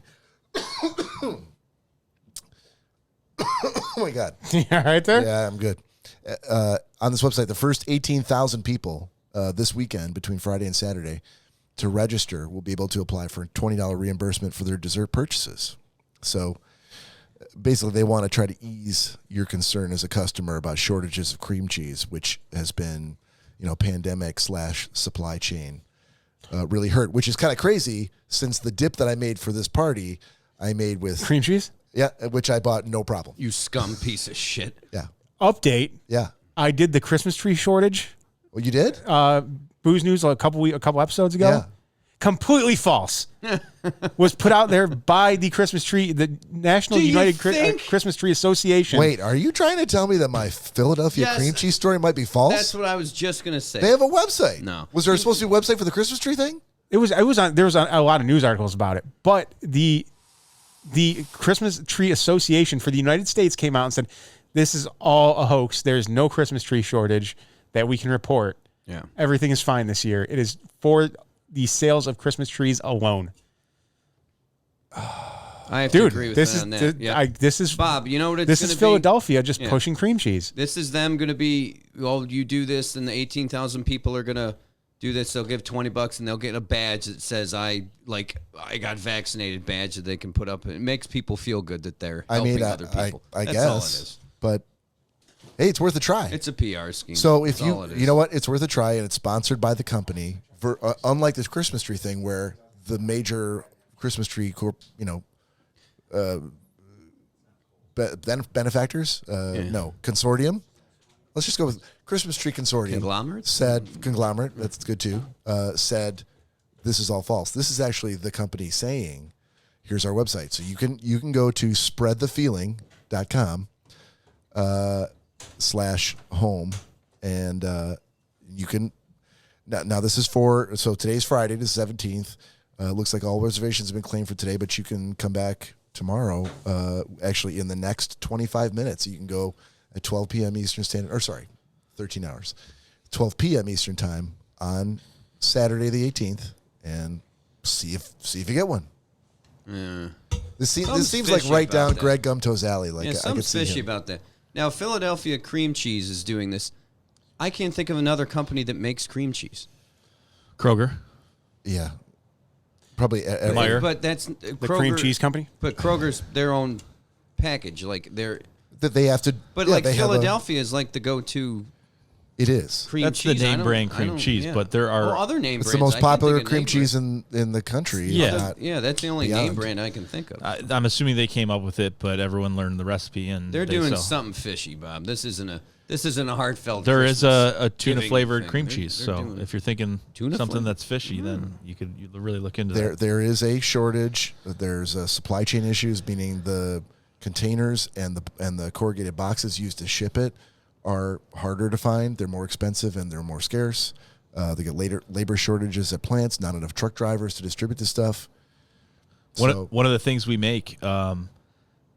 Oh my God. Yeah, right there. Yeah, I'm good. On this website, the first 18,000 people this weekend between Friday and Saturday to register will be able to apply for a $20 reimbursement for their dessert purchases. So basically, they want to try to ease your concern as a customer about shortages of cream cheese, which has been, pandemic / supply chain really hurt, which is kind of crazy since the dip that I made for this party, I made with Cream cheese? Yeah, which I bought no problem. You scum piece of shit. Yeah. Update. Yeah. I did the Christmas tree shortage. Well, you did? Booze News a couple episodes ago. Yeah. Completely false. Was put out there by the Christmas Tree, the National United Christmas Tree Association. Wait, are you trying to tell me that my Philadelphia cream cheese story might be false? That's what I was just gonna say. They have a website. No. Was there supposed to be a website for the Christmas tree thing? It was on. There was a lot of news articles about it, but the Christmas Tree Association for the United States came out and said this is all a hoax. There's no Christmas tree shortage that we can report. Yeah. Everything is fine this year. It is for the sales of Christmas trees alone. I have to agree with this that is on that. this is Bob. You know what it's this gonna is be? Philadelphia just pushing cream cheese. This is them going to be. Oh, you do this, and the 18,000 people are going to do this. They'll give $20, and they'll get a badge that says I got vaccinated badge that they can put up. It makes people feel good that they're helping other people. I That's guess, all it is. but hey, it's worth a try. It's a PR scheme. So if That's all it is. you know what, it's worth a try, and it's sponsored by the company. For unlike this Christmas tree thing, where the major Christmas tree benefactors, no consortium. Let's just go with Christmas Tree Consortium. Conglomerate. That's good too. Said this is all false. This is actually the company saying, here's our website. So you can go to spreadthefeeling.com /home and you can now this is so today's Friday the 17th. Looks like all reservations have been claimed for today, but you can come back tomorrow. Actually, in the next 25 minutes, you can go at 12 p.m. Eastern Standard, 13 hours, 12 p.m. Eastern Time on Saturday the 18th, and see if you get one. Yeah. This seems like right down Greg Gumto's alley. Like something's fishy about that. Now, Philadelphia cream cheese is doing this. I can't think of another company that makes cream cheese. Kroger. Yeah. Probably Meyer. But that's The Kroger, cream cheese company? But Kroger's their own package. Like they're that they have to. But yeah, like they Philadelphia is like the go-to it is. cream That's cheese. the name brand cream cheese, but there are other name It's brands. the most I can't popular think of cream name cheese brands. in the country. Yeah. That's the only beyond. name brand I can think of. I'm assuming they came up with it, but everyone learned the recipe and They're they doing sell. something fishy, Bob. This isn't a heartfelt. There is Christmas a tuna giving flavored thing. cream They're- cheese. they're So doing if you're thinking tuna something flavor? that's fishy, then you really look into that. There is a shortage. There's supply chain issues, meaning the containers and the corrugated boxes used to ship it are harder to find. They're more expensive and they're more scarce. They get labor shortages at plants. Not enough truck drivers to distribute this stuff. One of the things we make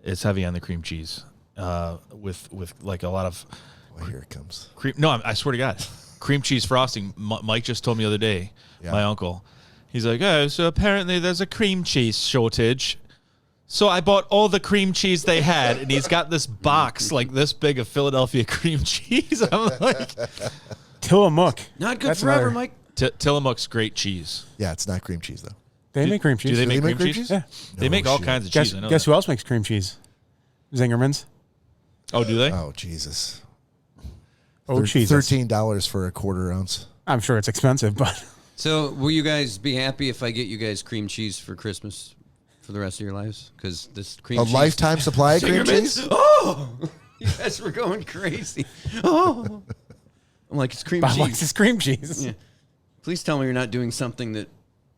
is heavy on the cream cheese with like a lot of Well, here it comes. cream. No, I swear to God, cream cheese frosting. Mike just told me the other day. Yeah. My uncle, he's like, oh, so apparently there's a cream cheese shortage. So I bought all the cream cheese they had, and he's got this box like this big of Philadelphia cream cheese. I'm like, Tillamook. Not good That's forever, another- Mike. Tillamook's great cheese. Yeah, it's not cream cheese though. They make cream cheese. Do they Do make cream cheese? Yeah. They No make all shit. kinds of Guess, cheese. I know guess that. who else makes cream cheese? Zingerman's. Oh, do they? Oh Jesus! Oh, Jesus. $13 for a quarter ounce. I'm sure it's expensive, but So, will you guys be happy if I get you guys cream cheese for Christmas for the rest of your lives? Because this cream A cheese. lifetime supply of cream Zingerman's? cheese. Oh, you guys were going crazy. Oh, I'm like, it's cream Bob cheese. likes his cream cheese. Yeah. Please tell me you're not doing something that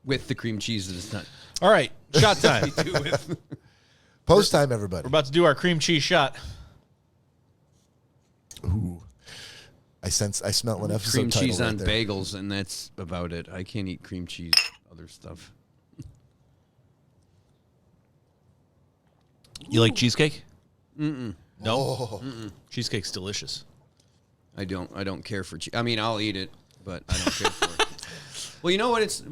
with the cream cheese that it's not. All right, shot time. Do with. Post time, everybody. We're about to do our cream cheese shot. Ooh. I smell one episode Cream title cheese right on there. bagels, and that's about it. I can't eat cream cheese, other stuff. You like cheesecake? Mm-mm. No. Oh. Cheesecake's delicious. I don't care for cheese. I mean, I'll eat it, but I don't care for it. Well, you know what?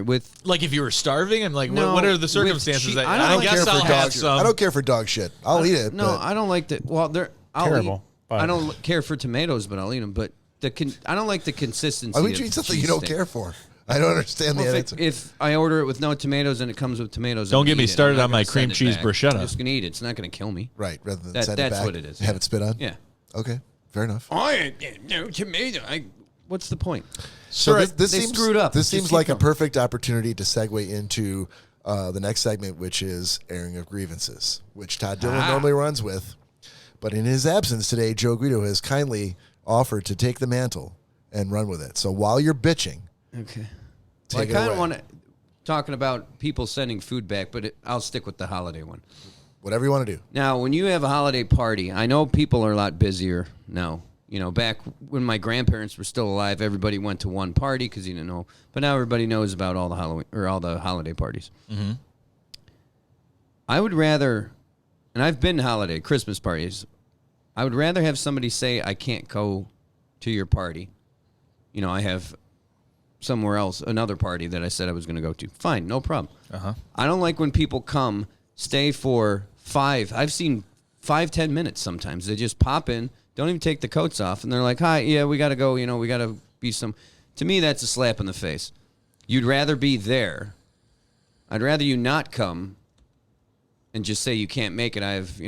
With Like if you were starving, I'm like, No, what are the with circumstances? cheese- That I don't I like guess care I'll for have dog. some. I don't care for dog shit. I'll eat it. No, but I don't like that. Well, I'll Terrible, eat. but- I don't care for tomatoes, but I'll eat them. But I don't like the consistency. why would of you eat something cheese you don't steak. care for? I don't understand Well, the if, answer. if I order it with no tomatoes and it comes with tomatoes, Don't I'm get gonna me eat it. started I'm not on my gonna cream send it cheese back. bruschetta. I'm just gonna eat it. It's not gonna kill me. Right, rather than That's send it back. what it is. Have it spit on. Yeah. Okay, fair enough. Oh, no tomato. what's the point? So Sure, this they seems screwed up. This Just seems keep like a going. perfect opportunity to segue into the next segment, which is airing of grievances, which Todd Dillon normally runs with. But in his absence today, Joe Guido has kindly offered to take the mantle and run with it. So while you're bitching, Okay. take it I kind away. of want to talking about people sending food back, but I'll stick with the holiday one. Whatever you want to do. Now, when you have a holiday party, I know people are a lot busier now. You know, back when my grandparents were still alive, everybody went to one party because you didn't know. But now everybody knows about all the Halloween or all the holiday parties. Mm-hmm. I would rather, and I've been to holiday Christmas parties. I would rather have somebody say I can't go to your party. You know, I have somewhere else another party that I said I was going to go to. Fine, no problem. I don't like when people come, stay for 5. I've seen 5-10 minutes sometimes. They just pop in. Don't even take the coats off, and they're like, hi, yeah, we got to go, we got to be some... To me, that's a slap in the face. You'd rather be there. I'd rather you not come and just say you can't make it. I have,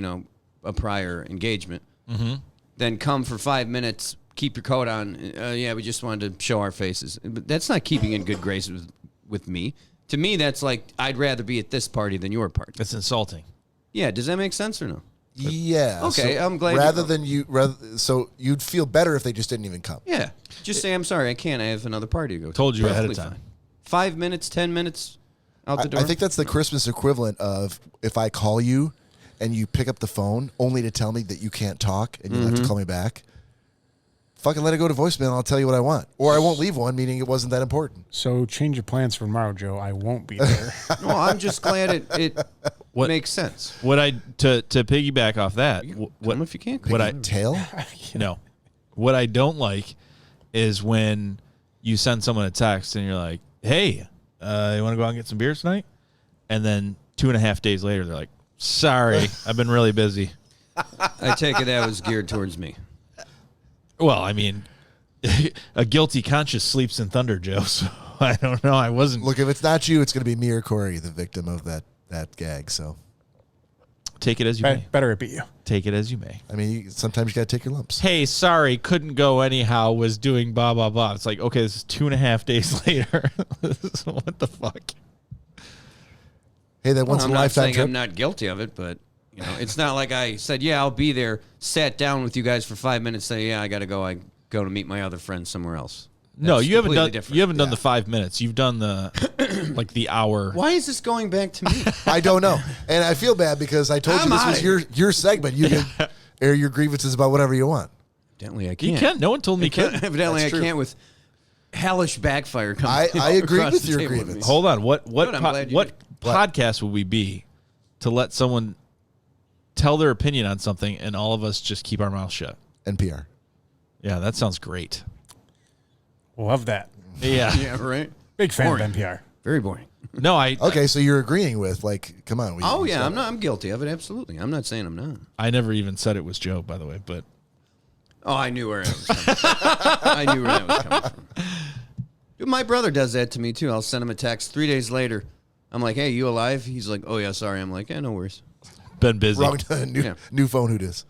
a prior engagement. Mm-hmm. Then come for 5 minutes, keep your coat on. Yeah, we just wanted to show our faces. But that's not keeping in good graces with me. To me, that's like, I'd rather be at this party than your party. That's insulting. Yeah, does that make sense or no? Yeah. Okay, so I'm glad so you'd feel better if they just didn't even come. Yeah. Just say, I'm sorry, I can't. I have another party to go to. Told you ahead of Perfectly time. fine. 5 minutes, 10 minutes out the door. I think that's the Christmas equivalent of if I call you and you pick up the phone only to tell me that you can't talk and you have to call me back. Fucking let it go to voicemail and I'll tell you what I want. Or I won't leave one, meaning it wasn't that important. So change your plans for tomorrow, Joe. I won't be there. No, I'm just glad it makes sense. What I to piggyback off that, Tell what them if you can't. what I Tail? no, what I don't like is when you send someone a text and you're like, "Hey, you want to go out and get some beers tonight?" And then 2.5 days later, they're like, "Sorry, I've been really busy." I take it that was geared towards me. Well, I mean, a guilty conscience sleeps in thunder, Joe. So I don't know. I wasn't. Look, if it's not you, it's going to be me or Cory, the victim of that gag. So Take it as you may. Better it be you. Take it as you may. I mean, sometimes you got to take your lumps. Hey, sorry, couldn't go anyhow, was doing blah, blah, blah. It's like, okay, this is 2.5 days later. What the fuck? Hey, that once I'm in a not lifetime saying trip. I'm not guilty of it, but it's not like I said, yeah, I'll be there, sat down with you guys for 5 minutes, say, yeah, I got to go. I go to meet my other friends somewhere else. No, That's you haven't completely done. different. You haven't done the 5 minutes. You've done the like the hour. Why is this going back to me? I don't know. And I feel bad because I told you I'm this outta was your segment. You can air your grievances about whatever you want. Evidently, I can't. You can't. No one told me you couldn't. Evidently, That's I true. can't with hellish backfire coming. I agree across with the your table with grievance. me. Hold on. What Good, I'm glad you what did. podcast would we be to let someone tell their opinion on something and all of us just keep our mouths shut? NPR. Yeah, that sounds great. Love that. Yeah. Yeah, right. Big fan Boring. of NPR. Very boring. No, I Okay, so you're agreeing with, like, come on. Oh yeah, I'm guilty of it. Absolutely. I'm not saying I'm not. I never even said it was Joe, by the way, but Oh, I knew where it was coming from. I knew where that was coming from. Dude, my brother does that to me too. I'll send him a text 3 days later. I'm like, "Hey, you alive?" He's like, "Oh yeah, sorry." I'm like, "Yeah, no worries." been busy. Wrong new, Yeah. new phone who dis.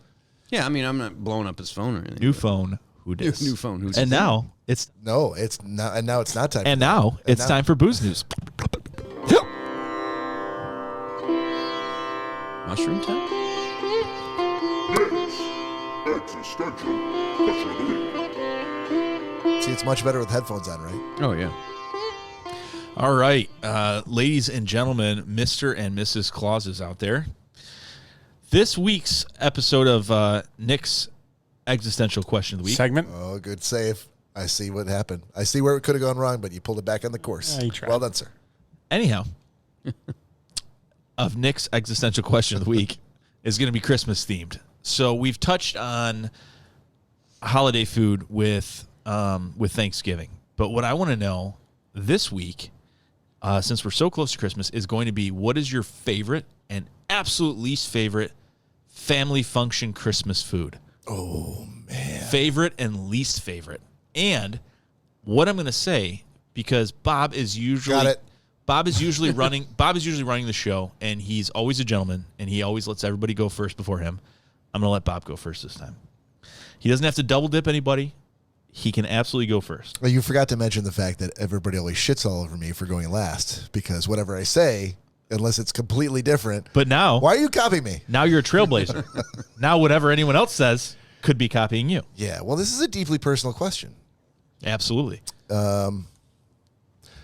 Yeah, I mean, I'm not blowing up his phone or anything. New phone. Who dis? New phone. Who's And now it's No, it's not. And now it's not time. and for that. now it's now- time for booze news. mushroom time? See, it's much better with headphones on, right? Oh yeah. All right, ladies and gentlemen, Mr. and Mrs. Clauses out there. This week's episode of Nick's existential question of the week. Segment. Oh, good save. I see what happened. I see where it could have gone wrong, but you pulled it back on the course. Yeah, you tried. Well done, sir. Anyhow, of Nick's existential question of the week is going to be Christmas themed. So we've touched on holiday food with Thanksgiving, but what I want to know this week, since we're so close to Christmas, is going to be what is your favorite and absolute least favorite family function Christmas food? Oh, man. Favorite and least favorite. And what I'm going to say, because Bob is usually Got it. Bob is usually running the show, and he's always a gentleman, and he always lets everybody go first before him. I'm going to let Bob go first this time. He doesn't have to double dip anybody. he can absolutely go first. Well, you forgot to mention the fact that everybody always shits all over me for going last because whatever I say, unless it's completely different. But now, why are you copying me? Now you're a trailblazer. Now whatever anyone else says could be copying you. Yeah. Well, this is a deeply personal question. Absolutely.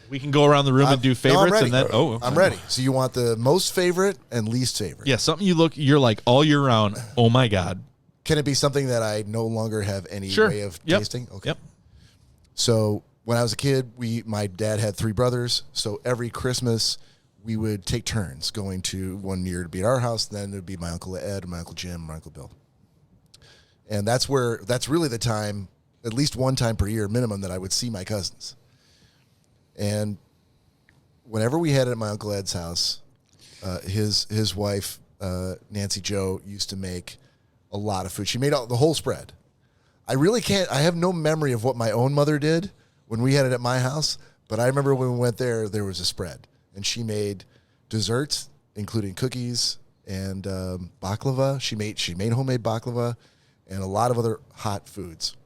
We can go around the room and do favorites, and then I'm ready. So you want the most favorite and least favorite? Yeah, something you're like all year round. Oh my God. Can it be something that I no longer have any way of tasting? Okay. Yep. So when I was a kid, my dad had 3 brothers. So every Christmas we would take turns going to one year to be at our house. Then it would be my Uncle Ed, my Uncle Jim, my Uncle Bill. And that's really the time, at least one time per year minimum, that I would see my cousins. And whenever we had it at my Uncle Ed's house, his wife, Nancy Jo, used to make a lot of food. She made the whole spread. I have no memory of what my own mother did when we had it at my house, but I remember when we went there was a spread. And she made desserts, including cookies and baklava. She made homemade baklava and a lot of other hot foods.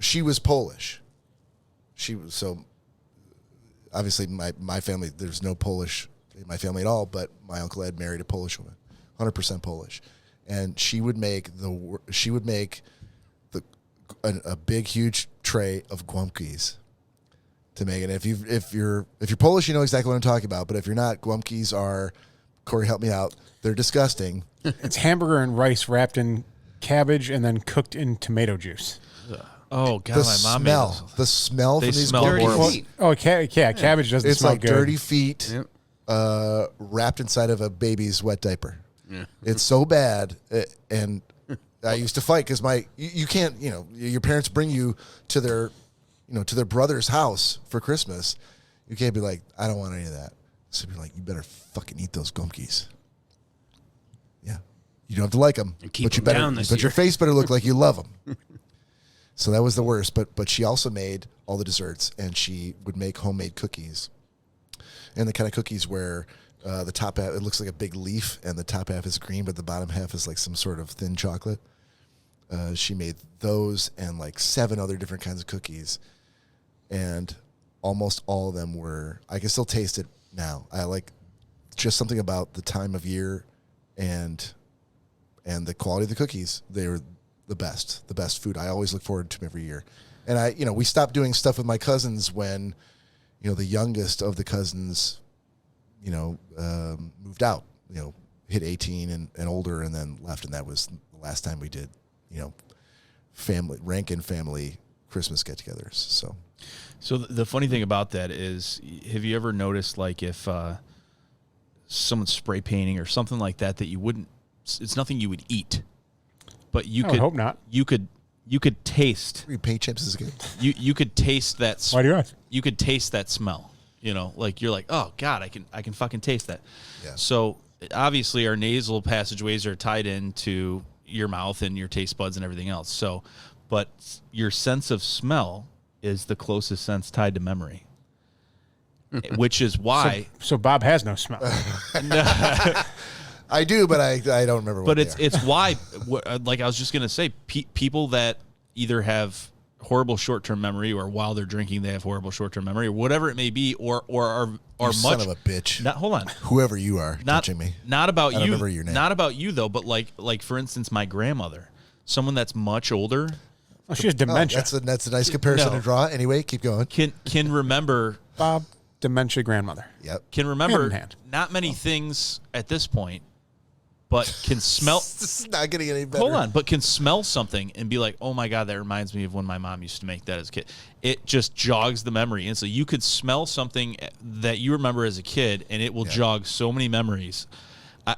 She was Polish. So obviously my family, there's no Polish in my family at all, but my Uncle Ed married a Polish woman, 100% Polish. And she would make a big, huge tray of guamkis to make it. If you're Polish, you know exactly what I'm talking about. But if you're not, guamkis are, Cory, help me out. They're disgusting. It's hamburger and rice wrapped in cabbage and then cooked in tomato juice. Oh God, my mom made those. The smell from these smell horrible. Cabbage doesn't it's smell like good. dirty feet wrapped inside of a baby's wet diaper. Yeah. It's so bad, and I used to fight because you can't, your parents bring you to their brother's house for Christmas. You can't be like, I don't want any of that. So you're like, you better fucking eat those guamkis. Yeah, you don't have to like them, but your face better look like you love them. So that was the worst. But she also made all the desserts, and she would make homemade cookies, and the kind of cookies where the top half, it looks like a big leaf, and the top half is green, but the bottom half is like some sort of thin chocolate. She made those and like 7 other different kinds of cookies, and almost all of them were, I can still taste it now. I like just something about the time of year and the quality of the cookies. They were the best food. I always look forward to them every year. And we stopped doing stuff with my cousins when, the youngest of the cousins, moved out, hit 18 and older, and then left. And that was the last time we did, Rankin family Christmas get-togethers. So the funny thing about that is, have you ever noticed, like, if someone's spray painting or something like that you wouldn't, it's nothing you would eat, but I would hope not. You could taste. Paint chips is good. You could taste that. Why do you ask? You could taste that smell. Like you're like, oh God, I can fucking taste that. Yeah. So obviously our nasal passageways are tied into your mouth and your taste buds and everything else. So, but your sense of smell is the closest sense tied to memory, which is why. So Bob has no smell. I do, but I don't remember what But it's why, like I was just going to say, people that either have horrible short-term memory, or while they're drinking they have horrible short-term memory, or whatever it may be, or are much. Son of a bitch. Hold on. Whoever you are, touching me. Not about you. I don't remember your name. Not about you though, but like for instance, my grandmother, someone that's much older. Oh, she has dementia. That's a nice comparison to draw. Anyway, keep going. Can remember. Bob, dementia grandmother. Yep. Can remember Hand in hand. not many things at this point, but can smell. This is not getting any better. Hold on, but can smell something and be like, oh my God, that reminds me of when my mom used to make that as a kid. It just jogs the memory. And so you could smell something that you remember as a kid, and it will jog so many memories.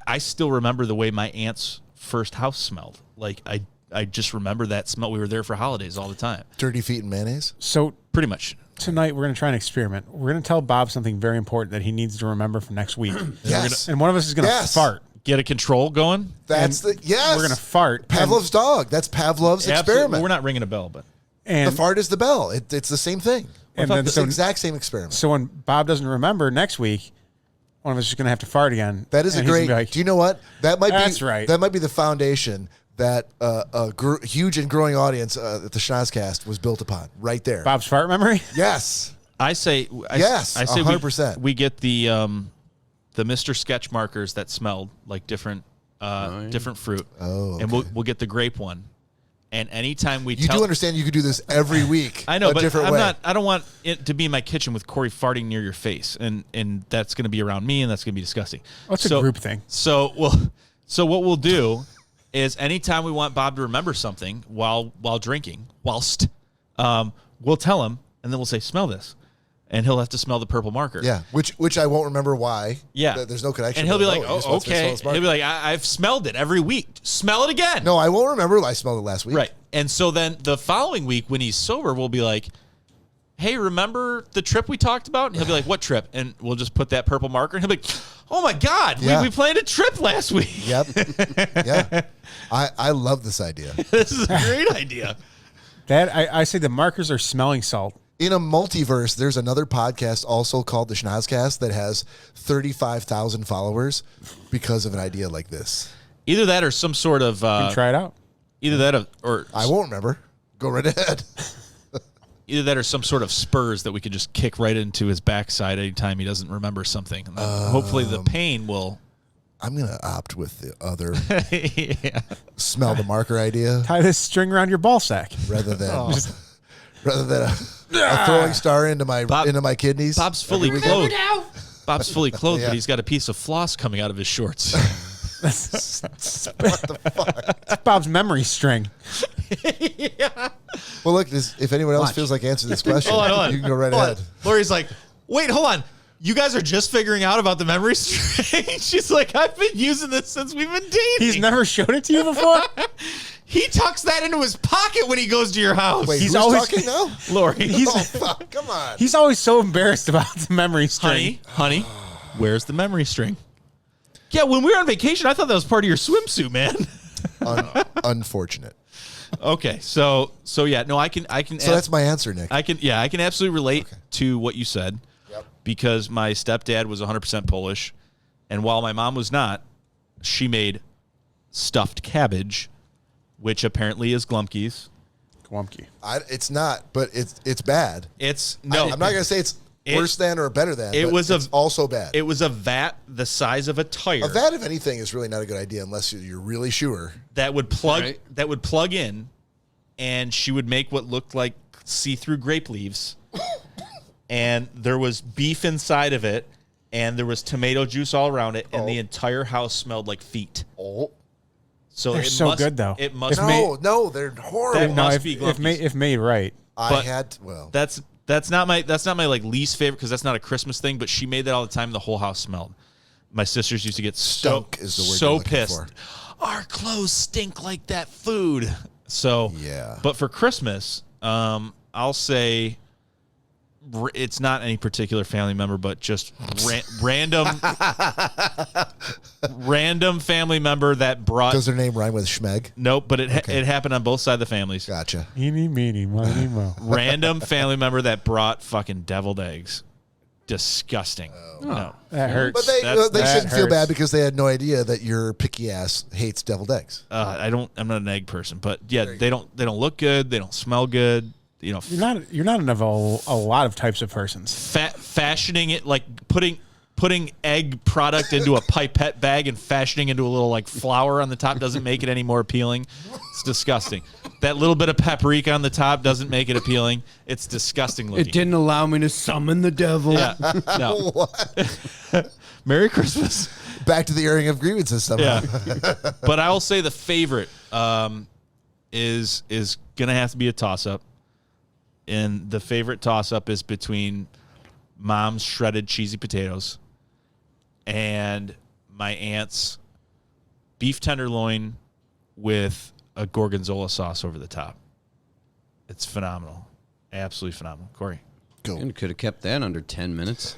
I still remember the way my aunt's first house smelled. Like I just remember that smell. We were there for holidays all the time. Dirty feet and mayonnaise? So pretty much. Tonight we're going to try an experiment. We're going to tell Bob something very important that he needs to remember for next week. Yes. And one of us is going to fart. Get a control going. Yes. We're going to fart. Pavlov's dog. That's Pavlov's experiment. We're not ringing a bell, but. And the fart is the bell. It's the same thing. And then it's the exact same experiment. So when Bob doesn't remember next week, one of us is going to have to fart again. That is a great. Like, do you know what? That might be. That's right. That might be the foundation. that a huge and growing audience that the Schnozzcast was built upon right there. Bob's fart memory? Yes. I say Yes, I say 100%. we get the Mr. Sketch markers that smelled like different different fruit. Oh, okay. And we'll get the grape one. And anytime we You do understand you could do this every week. I know, a but different way. I don't want it to be in my kitchen with Cory farting near your face, and that's going to be around me, and that's going to be disgusting. What's a group thing? So what we'll do is anytime we want Bob to remember something while drinking, we'll tell him, and then we'll say, "Smell this," and he'll have to smell the purple marker. Yeah, which I won't remember why. Yeah. There's no connection. And he'll be like, he just "Oh, wants me to smell okay." this marker. He'll be like, "I've smelled it every week. Smell it again." No, I won't remember. I smelled it last week. Right. And so then the following week when he's sober, we'll be like, "Hey, remember the trip we talked about?" And he'll be like, "What trip?" And we'll just put that purple marker, and he'll be like, "Oh my God, Yeah. we planned a trip last week." Yep. Yeah. I love this idea. This is a great idea. That I say the markers are smelling salt. In a multiverse, there's another podcast also called the Schnozzcast that has 35,000 followers because of an idea like this. Either that or some sort of Try it out. either that or I won't remember. Go right ahead. either that or some sort of spurs that we could just kick right into his backside anytime he doesn't remember something. And then hopefully the pain will. I'm going to opt with the other Yeah. smell the marker idea Tie this string around your ball sack. rather than a throwing star into my kidneys. Bob's fully clothed. Bob's fully clothed, Yeah. but he's got a piece of floss coming out of his shorts. What the fuck? It's Bob's memory string. Well, look, if anyone else feels like answering this question, Hold on. you can go right Hold on. ahead. Lori's like, wait, hold on. You guys are just figuring out about the memory string? She's like, I've been using this since we've been dating. He's never showed it to you before? He tucks that into his pocket when he goes to your house. Wait, He's who's always- talking now? Lori. Oh, fuck. Come on. He's always so embarrassed about the memory string. Honey, where's the memory string? Yeah, when we were on vacation, I thought that was part of your swimsuit, man. Unfortunate. Okay, so yeah, no, I can. So that's my answer, Nick. I can absolutely relate to what you said. Yep. Because my stepdad was 100% Polish, and while my mom was not, she made stuffed cabbage, which apparently is Glumke's. Glumke. It's not, but it's bad. It's no. I'm not going to say it's worse than or better than. It but was it's also bad. It was a vat the size of a tire. A vat, if anything, is really not a good idea unless you're really sure. that would plug Right. that would plug in, and she would make what looked like see-through grape leaves, and there was beef inside of it, and there was tomato juice all around it, and the entire house smelled like feet. Oh. So They're it so must, good, though. It must. No, they're horrible. That No, must if, be if, Glumke's. if made right. That's not my like least favorite because that's not a Christmas thing. But she made that all the time. The whole house smelled. My sisters used to get Stunk is the word so you're looking pissed. for. Our clothes stink like that food. So Yeah. But for Christmas, I'll say it's not any particular family member, but just random family member that brought. Does their name rhyme with Schmeg? Nope, but it happened on both sides of the families. Gotcha. Eeny, meeny, miny, mo. Random family member that brought fucking deviled eggs. Disgusting. No. That hurts. But they that shouldn't feel hurts. bad because they had no idea that your picky ass hates deviled eggs. I'm not an egg person, but yeah, they don't look good. They don't smell good. You know, You're not enough of a lot of types of persons. fashioning it like putting egg product into a pipette bag and fashioning into a little like flower on the top doesn't make it any more appealing. It's disgusting. That little bit of paprika on the top doesn't make it appealing. It's disgusting looking. It didn't allow me to summon the devil. Yeah. No. What? Merry Christmas. Back to the airing of grievances somehow. Yeah. But I will say the favorite is gonna have to be a toss up. And the favorite toss up is between Mom's shredded cheesy potatoes and my aunt's beef tenderloin with a gorgonzola sauce over the top. It's phenomenal. Absolutely phenomenal. Cory. Go. And could have kept that under 10 minutes.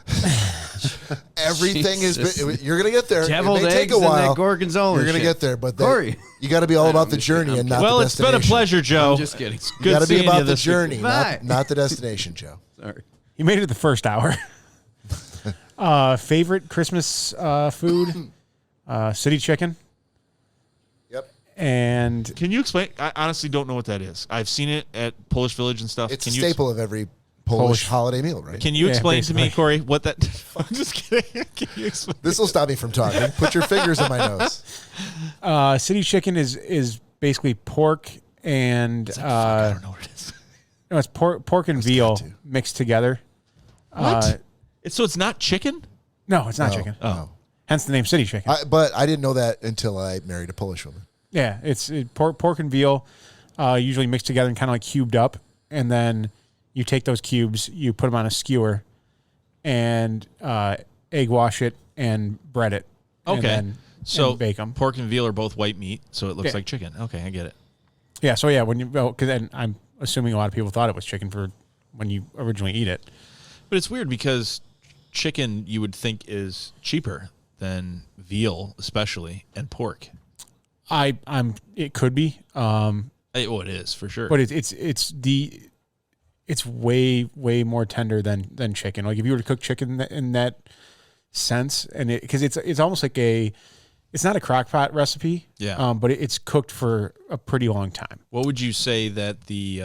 Everything Jesus. is. You're gonna get there. Deviled it may take eggs a while. and that gorgonzola You're gonna shit. get there, but Cory. you got to be all about the I'm just kidding. journey and I'm not Well, the it's been destination. a pleasure, Joe. I'm just kidding. Good You got to be seeing you about the this week. journey, Bye. not the destination, Joe. Sorry. You made it the first hour. Favorite Christmas food? City chicken. Yep. And And Can you explain? I honestly don't know what that is. I've seen it at Polish Village and stuff. It's a staple of every Polish holiday meal, right? Can you Yeah, explain to me, basically. Corey, what that? I'm just kidding. Can you explain? This will stop me from talking. Put your fingers in my nose. city chicken is basically pork and I don't know what it is. no, it's pork and veal got to. mixed together. What? So it's not chicken? No, it's not No, chicken. no. Hence the name city chicken. But I didn't know that until I married a Polish woman. Yeah, it's pork and veal, usually mixed together and kind of like cubed up, and then you take those cubes, you put them on a skewer, and egg wash it and bread it. and Okay. then- So and bake them. pork and veal are both white meat, so it looks Yeah. like chicken. Okay, I get it. Yeah, so yeah, when you because I'm assuming a lot of people thought it was chicken for when you originally eat it. But it's weird because chicken you would think is cheaper than veal, especially, and pork. It could be, It is for sure. but it's way more tender than chicken. Like if you were to cook chicken in that sense, and because it's almost like it's not a crock pot recipe, Yeah. but it's cooked for a pretty long time. What would you say that the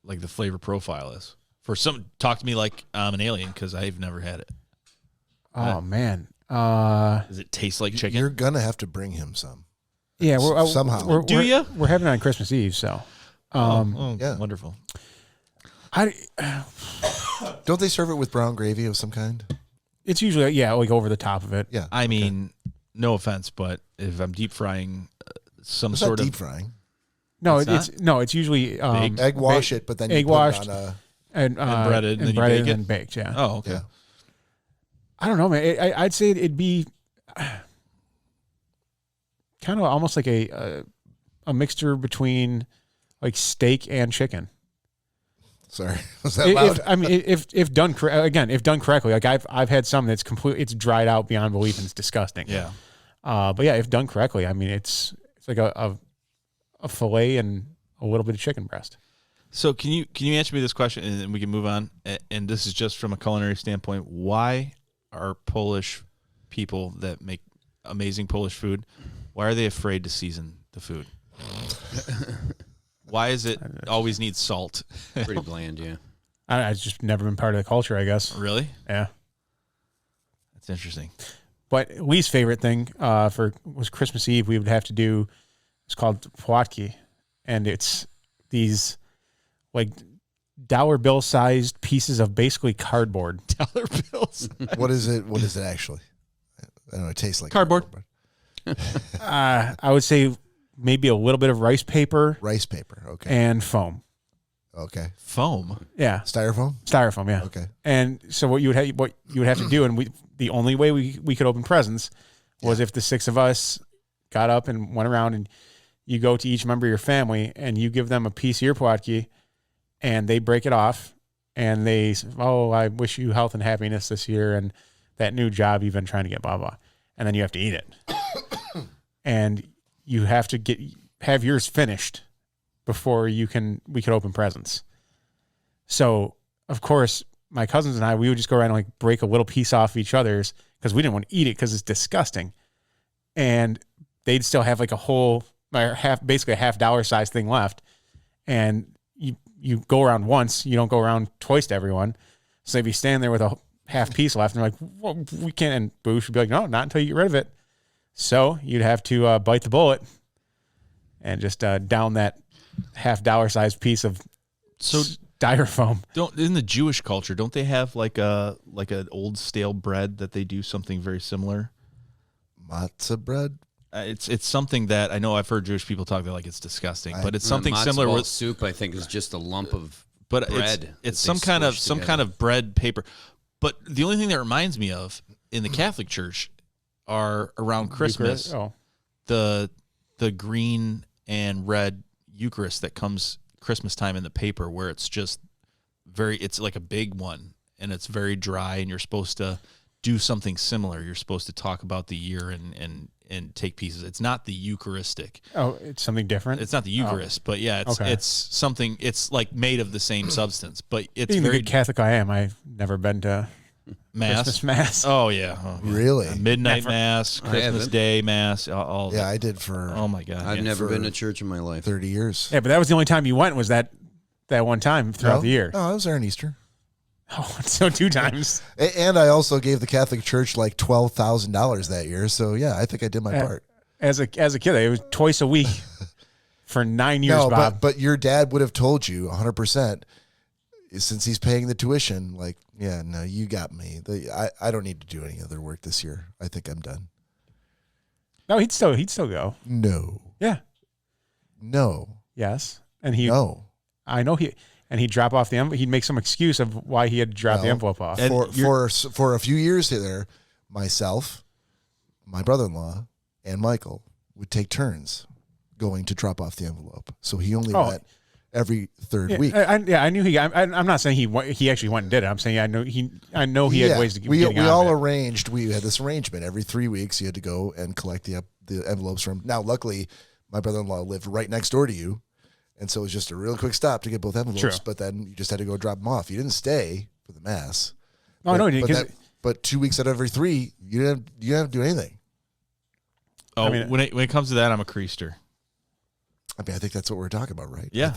like the flavor profile is? For some, talk to me like I'm an alien because I've never had it. Oh man, Does it taste like chicken? You're gonna have to bring him some. yeah. Somehow. Do ya? We're having it on Christmas Eve, so Yeah. Wonderful. Don't they serve it with brown gravy of some kind? it's usually like over the top of it. Yeah. I mean, no offense, but if I'm deep frying some It's sort not of deep frying. No, It's it's usually Egg wash it, but then egg you put washed. it on a... and breaded, and then you breaded bake and it? then baked. Yeah. oh, okay. Yeah. I don't know, man. I'd say it'd be kind of almost like a mixture between like steak and chicken. Sorry. Was that loud? If done if done correctly, like I've had some that's it's dried out beyond belief and it's disgusting. Yeah. But yeah, if done correctly, I mean it's like a fillet and a little bit of chicken breast. So can you answer me this question and then we can move on? And this is just from a culinary standpoint. Why are Polish people that make amazing Polish food, why are they afraid to season the food? Why is it always needs salt? Pretty bland, yeah. I've just never been part of the culture, I guess. Really? Yeah. That's interesting. But Lee's favorite thing was Christmas Eve. We would have to do. It's called płatki, and it's these like dollar bill sized pieces of basically cardboard. Dollar bills. What is it? What is it actually? I don't know. It tastes like Cardboard. I would say maybe a little bit of rice paper Rice paper. Okay. and foam. Okay. Foam. Yeah, Styrofoam. styrofoam. Yeah. Okay. And so what you would have to do, and the only way we could open presents was if the six of us got up and went around, and you go to each member of your family and you give them a piece of your płatki, and they break it off, and they say, "Oh, I wish you health and happiness this year, and that new job you've been trying to get, blah blah," and then you have to eat it, and you have to have yours finished before we could open presents. So of course, my cousins and I, we would just go around and like break a little piece off each other's because we didn't want to eat it because it's disgusting. And they'd still have like basically a $50 size thing left. And you go around once, you don't go around twice to everyone. So they'd be standing there with a half piece left and they're like, well, we can't. And Boosh would be like, no, not until you get rid of it. So you'd have to bite the bullet and just down that $50 size piece of styrofoam. In the Jewish culture, don't they have like an old stale bread that they do something very similar? Matzah bread. It's something that I know I've heard Jewish people talk. They're like it's disgusting, but it's something Matzo similar. ball With soup, I think, is just a lump of but bread. it's that they some squish kind together. of bread paper. But the only thing that reminds me of in the Catholic Church are around Christmas Oh, the green and red Eucharist that comes Christmas time in the paper, where it's just it's like a big one and it's very dry, and you're supposed to do something similar. You're supposed to talk about the year and take pieces. It's not the Eucharistic. Oh, it's something different. It's not the Eucharist, but yeah, Okay. it's something. It's like made of the same substance, but it's Being the very good Catholic I am, I've never been to. Mass. Christmas mass. Oh yeah. Really? Midnight mass, Christmas haven't. Day mass. All Yeah, I did for Oh my God. I've yeah. never for- been to church in my life. 30 years. Yeah, but that was the only time you went. Was that one time throughout the year? Oh, I was there on Easter. Oh, so 2 times. And I also gave the Catholic Church like $12,000 that year. So yeah, I think I did my part. As a kid, it was twice a week for 9 years, No, Bob. but your dad would have told you 100%, since he's paying the tuition, like, yeah, no, you got me. I don't need to do any other work this year. I think I'm done. No, he'd still go. No. Yeah. No. Yes. And I know he'd drop off the envelope. He'd make some excuse of why he had to drop the envelope off. And For a few years there, myself, my brother-in-law, and Michael would take turns going to drop off the envelope. So he only went every third week. I knew he. I'm not saying he actually went and did it. I'm saying I know he had ways to get we getting out all of it. arranged. We had this arrangement every 3 weeks. You had to go and collect the envelopes from. Now, luckily, my brother-in-law lived right next door to you, and so it was just a real quick stop to get both envelopes. True. But then you just had to go drop them off. You didn't stay for the mass. No, no, he didn't. But 2 weeks out of every 3, you didn't have to do anything. Oh, I mean, when it comes to that, I'm a creaster. I mean, I think that's what we're talking about, right? Yeah.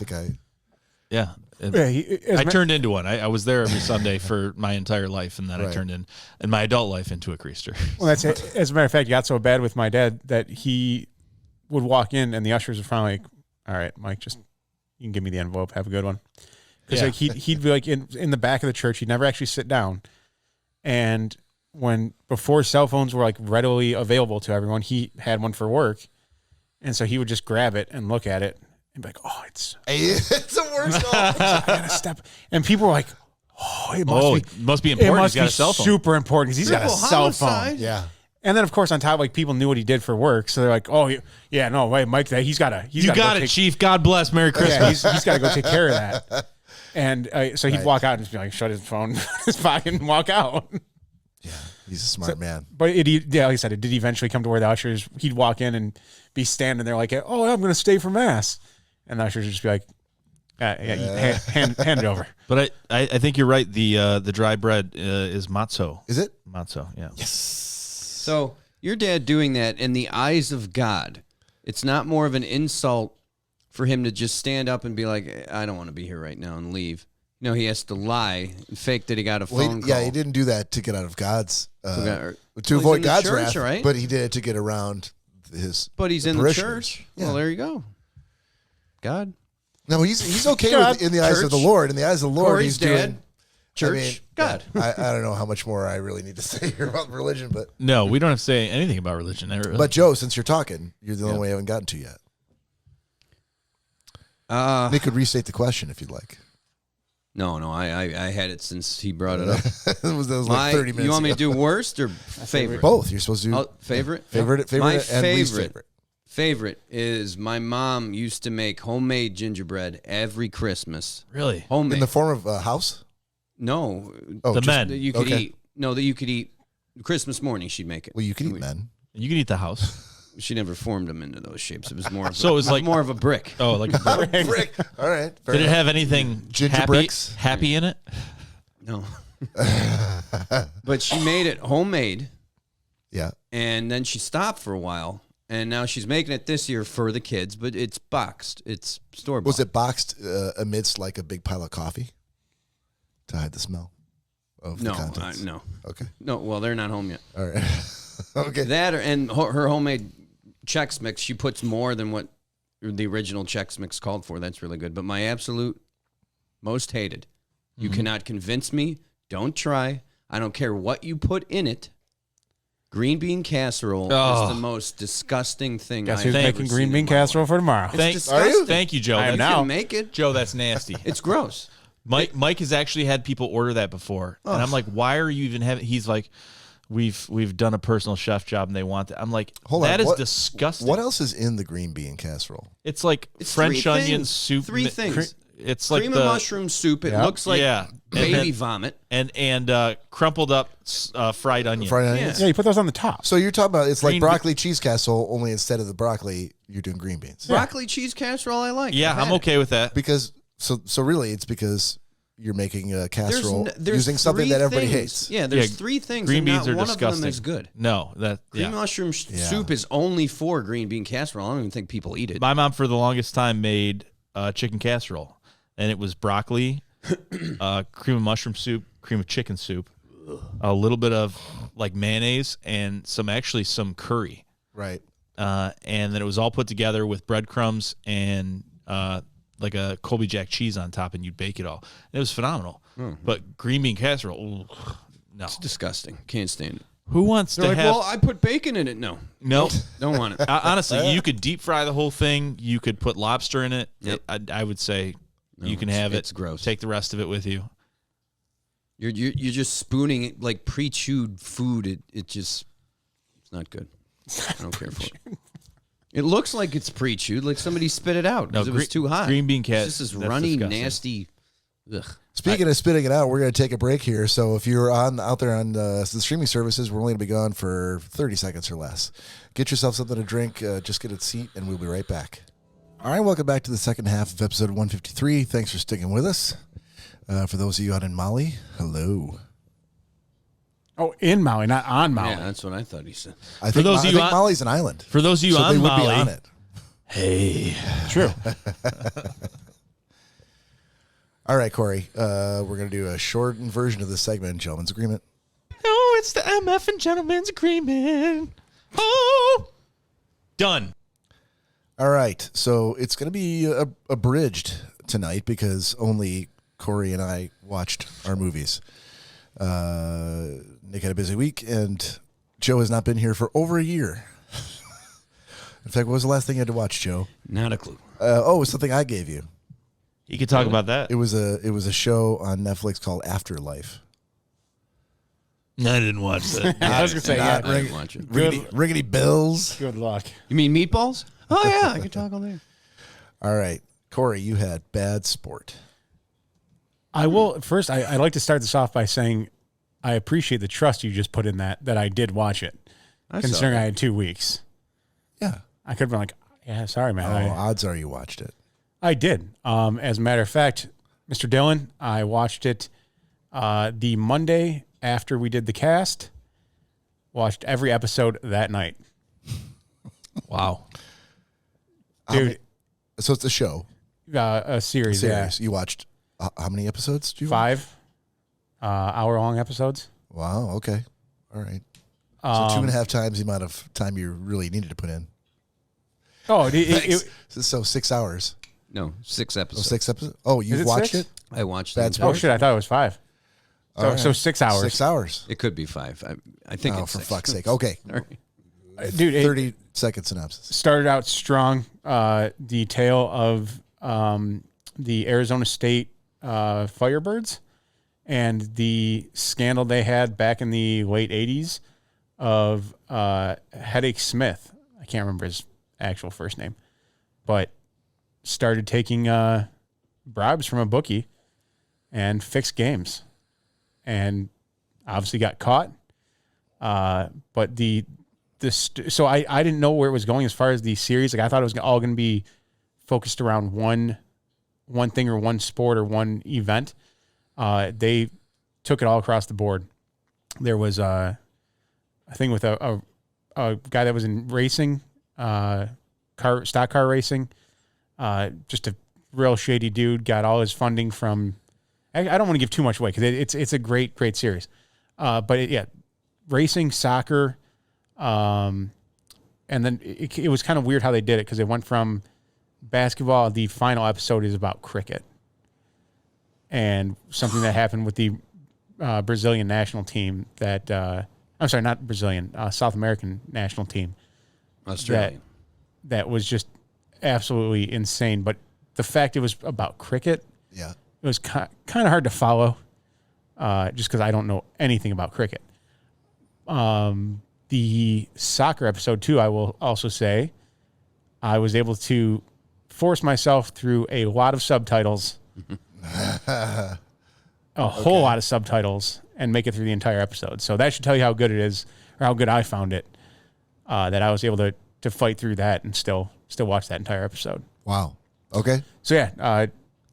Yeah. I turned into one. I was there every Sunday for my entire life, and then I turned in my adult life into a creaster. Well, that's it. As a matter of fact, it got so bad with my dad that he would walk in, and the ushers would finally like, "All right, Mike, just you can give me the envelope. Have a good one." Because like he'd be like in the back of the church. He'd never actually sit down, and before cell phones were like readily available to everyone, he had one for work, and so he would just grab it and look at it and be like, "Oh, it's the worst." I gotta step." And people were like, "Oh, it must be It important. must He's got be a cell phone. super important because he's got a Triple cell phone." homicide. Yeah. And then, of course, on top, like people knew what he did for work, so they're like, "Oh, yeah, no, wait, Mike, he's got to." You got it, Chief. God bless. Merry Christmas. Yeah, he's got to go take care of that. And so he'd walk out and just be like, shut his phone in his pocket and walk out. Yeah, he's a smart man. But like I said, it did eventually come to where the ushers, he'd walk in and be standing there like, "Oh, I'm going to stay for mass," and the ushers would just be like, hand it over. But I think you're right. The dry bread is matzo. Is it? Matzo, yeah. Yes. So your dad doing that in the eyes of God, it's not more of an insult for him to just stand up and be like, "I don't want to be here right now," and leave. No, he has to lie and fake that he got a phone call. Yeah, he didn't do that to get out of God's to he's avoid in the God's church, wrath, right? but he did it to get around his. But he's in the parishioners. church. Yeah. Well, there you go. God. No, he's okay in the eyes of the Church. Lord. In the eyes of the Lord, Cory's he's dad. doing. Church. God. yeah, I don't know how much more I really need to say here about religion, but No, we don't have to say anything about religion. but Joe, since you're talking, you're the only one I haven't gotten to yet. Nick could restate the question if you'd like. No, I had it since he brought it up. that was like 30 minutes. You want me to ago. do worst or favorite? Both? You're supposed to do Favorite? favorite, My and least favorite. Favorite is my mom used to make homemade gingerbread every Christmas. Really? Homemade. In the form of a house? No. Oh, The just- men. That you could Okay. eat. No, that you could eat. Christmas morning she'd make it. Well, you can eat men. You can eat the house. She never formed them into those shapes. It was more of So it was like- more of a brick. Oh, like a brick. Brick. All right. fair Did it enough. have anything Ginger happy, bricks? happy in it? No. But she made it homemade, Yeah. and then she stopped for a while, and now she's making it this year for the kids, but it's boxed. It's store-bought. Was it boxed amidst like a big pile of coffee to hide the smell of the No, contents? no. Okay. No, well, they're not home yet. All right. okay. That and her homemade Chex Mix, she puts more than what the original Chex Mix called for. That's really good. But my absolute most hated, you cannot convince me. Don't try. I don't care what you put in it. Green bean casserole is the most disgusting thing Guess I've who's ever making seen green in bean my casserole life. for tomorrow? disgusting. Thank you, Joe. I am You now. can make it. Joe, that's nasty. It's gross. Mike has actually had people order that before, and I'm like, why are you even having? He's like, we've done a personal chef job, and they want that. I'm like, Hold on. that is What- disgusting. What else is in the green bean casserole? It's like It's French three onion things. soup. Three things. It's like Cream the of mushroom soup. It Yeah. looks like Yeah. baby vomit. and crumpled up fried onion. Fried onions? Yeah, you put those on the top. So you're talking about it's like Green broccoli cheese casserole, only instead of the broccoli, you're doing green beans. Broccoli cheese casserole I like. Yeah, I've I'm had it. okay with that. Because so really it's because you're making a casserole there's using something that everybody hates. Yeah, there's three things. Green and beans not are one disgusting. of them is good. No, Green mushroom soup is only for green bean casserole. I don't even think people eat it. My mom for the longest time made chicken casserole, and it was broccoli, cream of mushroom soup, cream of chicken soup, a little bit of like mayonnaise, and some curry. Right. And then it was all put together with breadcrumbs and like a Colby Jack cheese on top, and you'd bake it all. It was phenomenal. But green bean casserole, no. It's disgusting. Can't stand it. Who wants to They're like, have... well, I put bacon in it. No. Don't want it. Honestly, you could deep fry the whole thing. You could put lobster in it. Yep. I would say you can have it. It's gross. Take the rest of it with you. You're just spooning it like pre-chewed food. It's not good. I don't care for it. It looks like it's pre-chewed, like somebody spit it out because it was too hot. Green bean cat. This is runny, disgusting. nasty. Ugh. Speaking of spitting it out, we're going to take a break here. So if you're out there on the streaming services, we're only going to be gone for 30 seconds or less. Get yourself something to drink. Just get a seat, and we'll be right back. All right, welcome back to the second half of episode 153. Thanks for sticking with us. For those of you out in Mali, hello. Oh, in Maui, not on Maui. Yeah, that's what I thought he said. I think Mali's an island. For those of you so on they would Mali, be on it. Hey, True. All right, Corey. We're going to do a shortened version of this segment, Gentleman's Agreement. oh, it's the MF and Gentleman's Agreement. Oh, done. All right, so it's going to be abridged tonight because only Corey and I watched our movies. Nick had a busy week, and Joe has not been here for over a year. In fact, what was the last thing you had to watch, Joe? Not a clue. It was something I gave you. You could talk about that. It was a show on Netflix called Afterlife. I didn't watch that. I was going to say, Not yeah. I didn't watch it. Riggedy Bills. Good luck. You mean meatballs? Oh, yeah, I could talk all day. All right, Corey, you had Bad Sport. I will. First, I'd like to start this off by saying I appreciate the trust you just put in that I did watch it, considering I had 2 weeks. Yeah. I could have been like, yeah, sorry, man. Odds are you watched it. I did. As a matter of fact, Mr. Dillon, I watched it the Monday after we did the cast. Watched every episode that night. Wow. Dude. So it's a show. A series, yeah. You watched how many episodes? Do you 5 hour-long episodes. Wow, okay. All right. So 2.5 times the amount of time you really needed to put in. Oh, So 6 hours. No, 6 episodes. 6 episodes? Oh, Is you've it watched 6? it? I watched Bad it. Sport? oh, shit, I thought it was 5. So, All right. so 6 hours. 6 hours. It could be 5. I think Oh, it's for 6. fuck's sake. Okay. All right. Dude, it 30-second synopsis. started out strong. The tale of the Arizona State Firebirds and the scandal they had back in the late 80s of Headache Smith. I can't remember his actual first name, but started taking bribes from a bookie and fixed games, and obviously got caught. But so I didn't know where it was going as far as the series. Like, I thought it was all going to be focused around one thing or one sport or one event. They took it all across the board. There was a thing with a guy that was in racing, stock car racing. Just a real shady dude. Got all his funding from. I don't want to give too much away because it's a great series. But racing, soccer. And then it was kind of weird how they did it because it went from basketball. The final episode is about cricket and something that happened with the Brazilian national team that I'm sorry, not Brazilian, South American national team. Australian. That was just absolutely insane. But the fact it was about cricket, Yeah. it was kind of hard to follow just because I don't know anything about cricket. The soccer episode, too, I will also say, I was able to force myself through a lot of subtitles, a whole lot of subtitles, and make it through the entire episode. So that should tell you how good it is, or how good I found it, that I was able to fight through that and still watch that entire episode. Wow. Okay. So, yeah,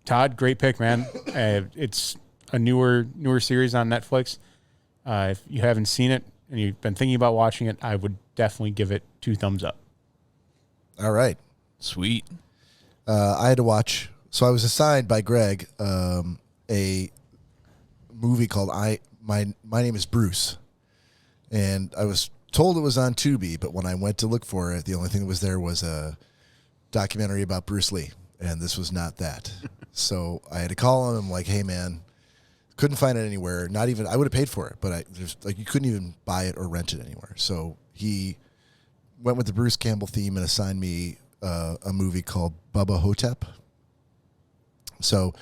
Todd, great pick, man. It's a newer series on Netflix. If you haven't seen it and you've been thinking about watching it, I would definitely give it 2 thumbs up. All right. Sweet. I had to watch. So I was assigned by Greg a movie called My Name is Bruce, and I was told it was on Tubi, but when I went to look for it, the only thing that was there was a documentary about Bruce Lee, and this was not that. So I had to call him. I'm like, hey man, couldn't find it anywhere. Not even I would have paid for it, but you couldn't even buy it or rent it anywhere. So he went with the Bruce Campbell theme and assigned me a movie called Bubba Hotep. So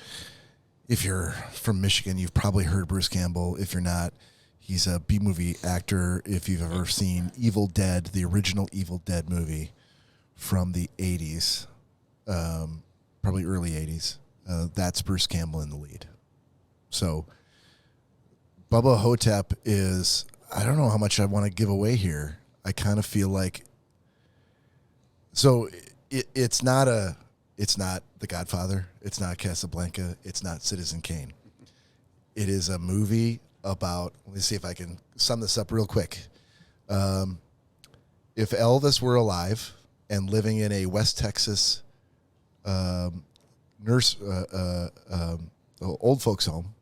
if you're from Michigan, you've probably heard Bruce Campbell. If you're not, he's a B-movie actor. If you've ever seen Evil Dead, the original Evil Dead movie from the 80s, probably early 80s, that's Bruce Campbell in the lead. So Bubba Hotep is, I don't know how much I want to give away here. I kind of feel like, so it's not The Godfather. It's not Casablanca. It's not Citizen Kane. It is a movie about, let me see if I can sum this up real quick. If Elvis were alive and living in a West Texas old folks home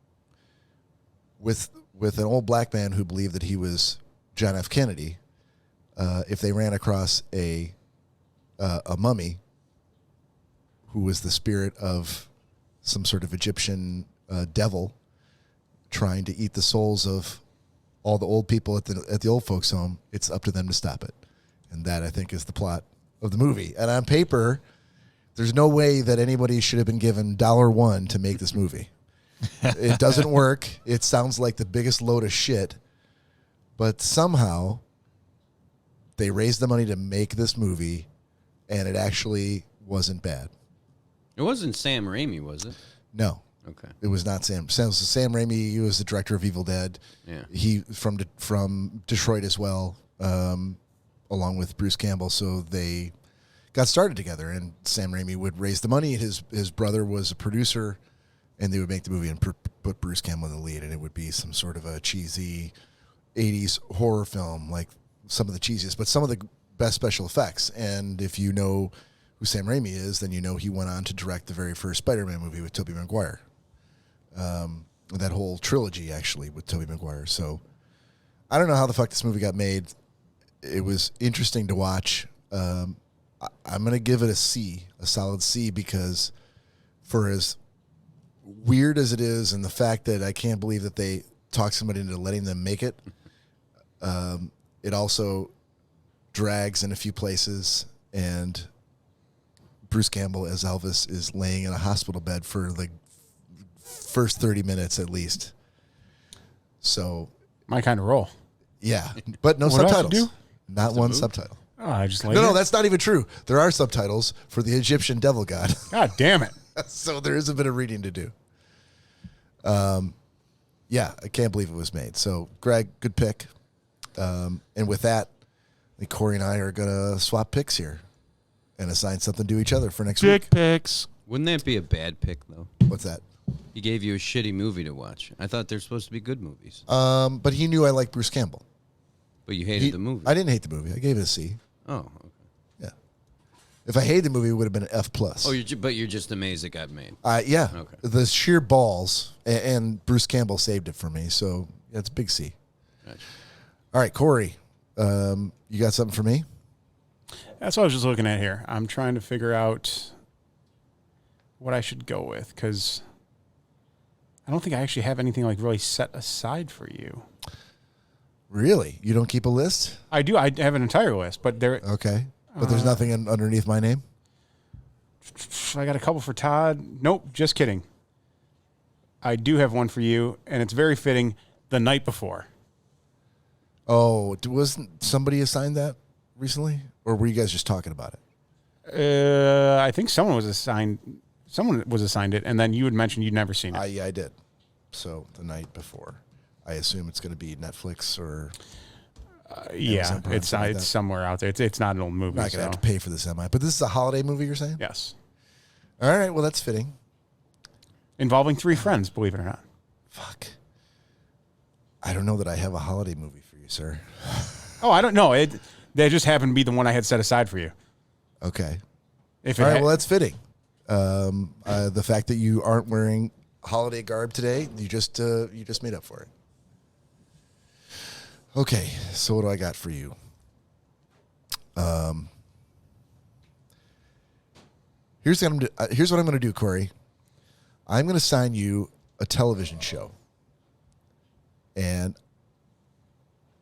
with an old black man who believed that he was John F. Kennedy, if they ran across a mummy who was the spirit of some sort of Egyptian devil trying to eat the souls of all the old people at the old folks home, it's up to them to stop it. And that, I think, is the plot of the movie. And on paper, there's no way that anybody should have been given $1 to make this movie. It doesn't work. It sounds like the biggest load of shit. But somehow they raised the money to make this movie, and it actually wasn't bad. It wasn't Sam Raimi, was it? No. Okay. It was not Sam. Sam Raimi, he was the director of Evil Dead. Yeah. He from Detroit as well, along with Bruce Campbell. So they got started together, and Sam Raimi would raise the money. His brother was a producer, and they would make the movie and put Bruce Campbell in the lead, and it would be some sort of a cheesy 80s horror film, like some of the cheesiest, but some of the best special effects. And if you know who Sam Raimi is, then you know he went on to direct the very first Spider-Man movie with Tobey Maguire. That whole trilogy, actually, with Tobey Maguire. So I don't know how the fuck this movie got made. It was interesting to watch. I'm going to give it a C, a solid C, because for as weird as it is and the fact that I can't believe that they talked somebody into letting them make it, it also drags in a few places, and Bruce Campbell as Elvis is laying in a hospital bed for the first 30 minutes at least. So My kind of role. yeah, but no What do I have to subtitles. do? Not one subtitle. Oh, I just like No, that's not even true. There are subtitles for the Egyptian devil god. God damn it. So there is a bit of reading to do. Yeah, I can't believe it was made. So, Greg, good pick. And with that, I think Cory and I are going to swap picks here and assign something to each other for next week. Dick pics. Wouldn't that be a bad pick, though? What's that? He gave you a shitty movie to watch. I thought they're supposed to be good movies. But he knew I liked Bruce Campbell. But you hated the movie. I didn't hate the movie. I gave it a C. Oh, okay. Yeah. If I hated the movie, it would have been an F+. Oh, but you're just amazed it got made. Yeah. Okay. The sheer balls, and Bruce Campbell saved it for me. So, yeah, it's a big C. Gotcha. All right, Cory, you got something for me? That's what I was just looking at here. I'm trying to figure out what I should go with, because I don't think I actually have anything like really set aside for you. Really? You don't keep a list? I do. I have an entire list, but there. Okay. But there's nothing underneath my name? I got a couple for Todd. Nope, just kidding. I do have one for you, and it's very fitting. The Night Before. Oh, wasn't somebody assigned that recently? Or were you guys just talking about it? I think someone was assigned it, and then you had mentioned you'd never seen it. Yeah, I did. So, The Night Before. I assume it's going to be Netflix or... Yeah, Prime, it's something like that. somewhere out there. It's not an old movie. I'm not going to have to pay for this, am I? But this is a holiday movie, you're saying? Yes. All right, well, that's fitting. Involving 3 friends, believe it or not. Fuck. I don't know that I have a holiday movie for you, sir. Oh, I don't know. That just happened to be the one I had set aside for you. Okay. If All right, well, that's fitting. The fact that you aren't wearing holiday garb today, you just made up for it. Okay, so what do I got for you? Here's what I'm going to do, Cory. I'm going to sign you a television show. And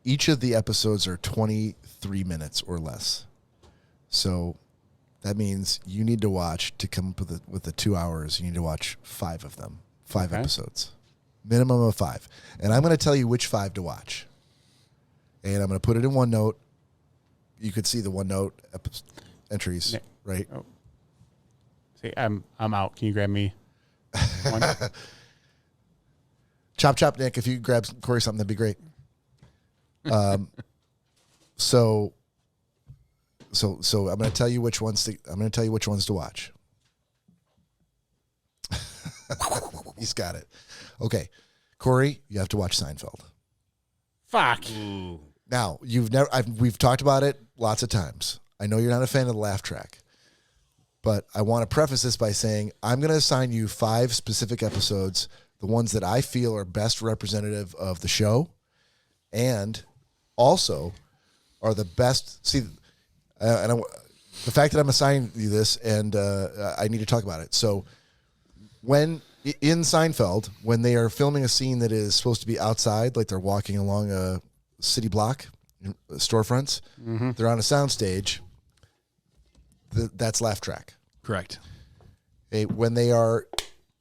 each of the episodes are 23 minutes or less. So that means you need to watch, to come up with the 2 hours, you need to watch 5 of them. 5 episodes. Minimum of 5. And I'm going to tell you which 5 to watch. And I'm going to put it in OneNote. You could see the OneNote entries, right? Oh. See, I'm out. Can you grab me one? Chop, Nick. If you grab Cory something, that'd be great. So I'm going to tell you which ones to watch. He's got it. Okay, Cory, you have to watch Seinfeld. Fuck. Ooh. Now, we've talked about it lots of times. I know you're not a fan of the laugh track, but I want to preface this by saying I'm going to assign you 5 specific episodes, the ones that I feel are best representative of the show, and also are the best. See, the fact that I'm assigning you this, and I need to talk about it. So, when in Seinfeld, when they are filming a scene that is supposed to be outside, like they're walking along a city block, storefronts, they're on a soundstage. That's laugh track. Correct. When they are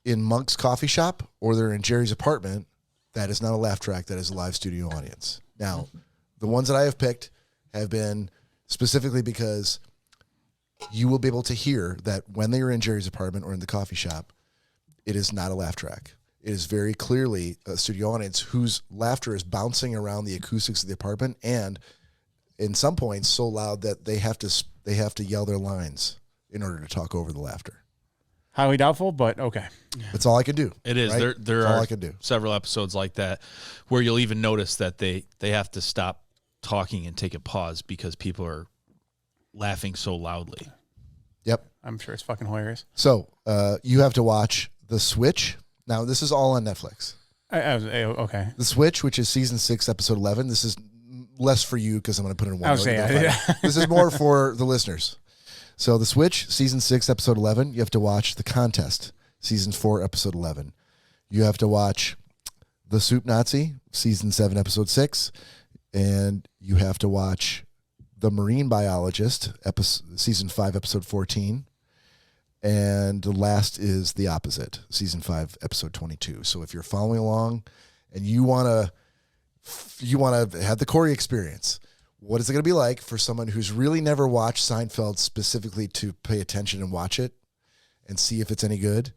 in Monk's coffee shop or they're in Jerry's apartment, that is not a laugh track. That is a live studio audience. Now, the ones that I have picked have been specifically because you will be able to hear that when they are in Jerry's apartment or in the coffee shop, it is not a laugh track. It is very clearly a studio audience whose laughter is bouncing around the acoustics of the apartment, and in some points so loud that they have to yell their lines in order to talk over the laughter. Highly doubtful, but okay. That's all I can do. It is. Right? There That's all are I can do. several episodes like that where you'll even notice that they have to stop talking and take a pause because people are laughing so loudly. Yep. I'm sure it's fucking hilarious. So you have to watch The Switch. Now, this is all on Netflix. Okay. The Switch, which is season 6, episode 11. This is less for you because I'm going to put it in one. This is more for the listeners. So The Switch, season 6, episode 11. You have to watch The Contest, season 4, episode 11. You have to watch The Soup Nazi, season 7, episode 6. And you have to watch The Marine Biologist, season 5, episode 14. And the last is The Opposite, season 5, episode 22. So if you're following along and you want to have the Cory experience, what is it going to be like for someone who's really never watched Seinfeld specifically to pay attention and watch it and see if it's any good?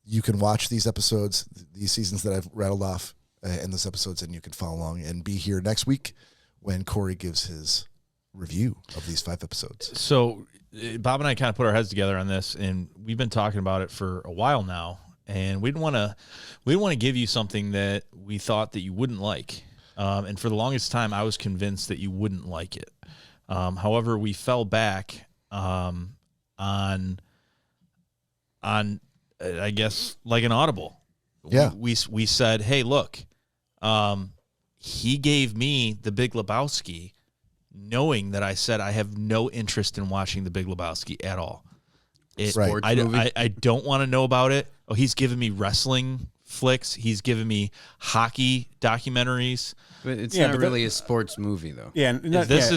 You can watch these episodes, these seasons that I've rattled off in this episodes, and you can follow along and be here next week when Cory gives his review of these 5 episodes. So Bob and I kind of put our heads together on this, and we've been talking about it for a while now, and we didn't want to give you something that we thought that you wouldn't like. And for the longest time, I was convinced that you wouldn't like it. However, we fell back on I guess like an audible. Yeah. We said, hey, look, he gave me The Big Lebowski, knowing that I said I have no interest in watching The Big Lebowski at all. Right. I don't want to know about it. Oh, he's given me wrestling flicks. He's given me hockey documentaries. But it's not really a sports movie, though. Yeah, This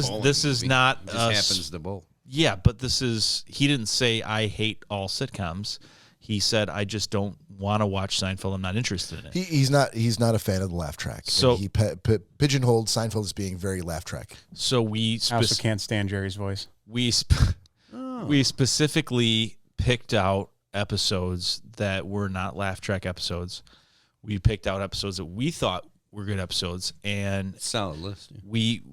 is not. It just happens to bowl. Yeah, but he didn't say I hate all sitcoms. He said I just don't want to watch Seinfeld. I'm not interested in it. He's not a fan of the laugh track. So and he pigeonholed Seinfeld as being very laugh track. So I also can't stand Jerry's voice. We specifically picked out episodes that were not laugh track episodes. We picked out episodes that we thought were good episodes, and solid list. Yeah.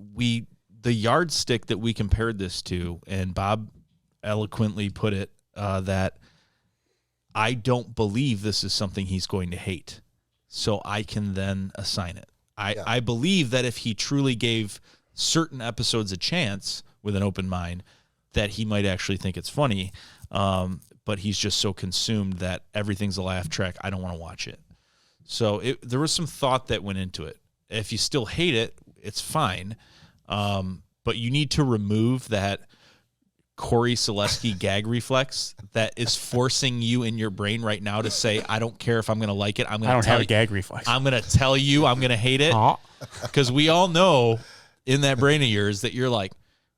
We the yardstick that we compared this to, and Bob eloquently put it that I don't believe this is something he's going to hate. So I can then assign it. I believe that if he truly gave certain episodes a chance with an open mind, that he might actually think it's funny. But he's just so consumed that everything's a laugh track. I don't want to watch it. So there was some thought that went into it. If you still hate it, it's fine. But you need to remove that Cory Selesky gag reflex that is forcing you in your brain right now to say, I don't care if I'm going to like it. I don't have a gag reflex. I'm going to tell you I'm going to hate it. Because we all know in that brain of yours that you're like,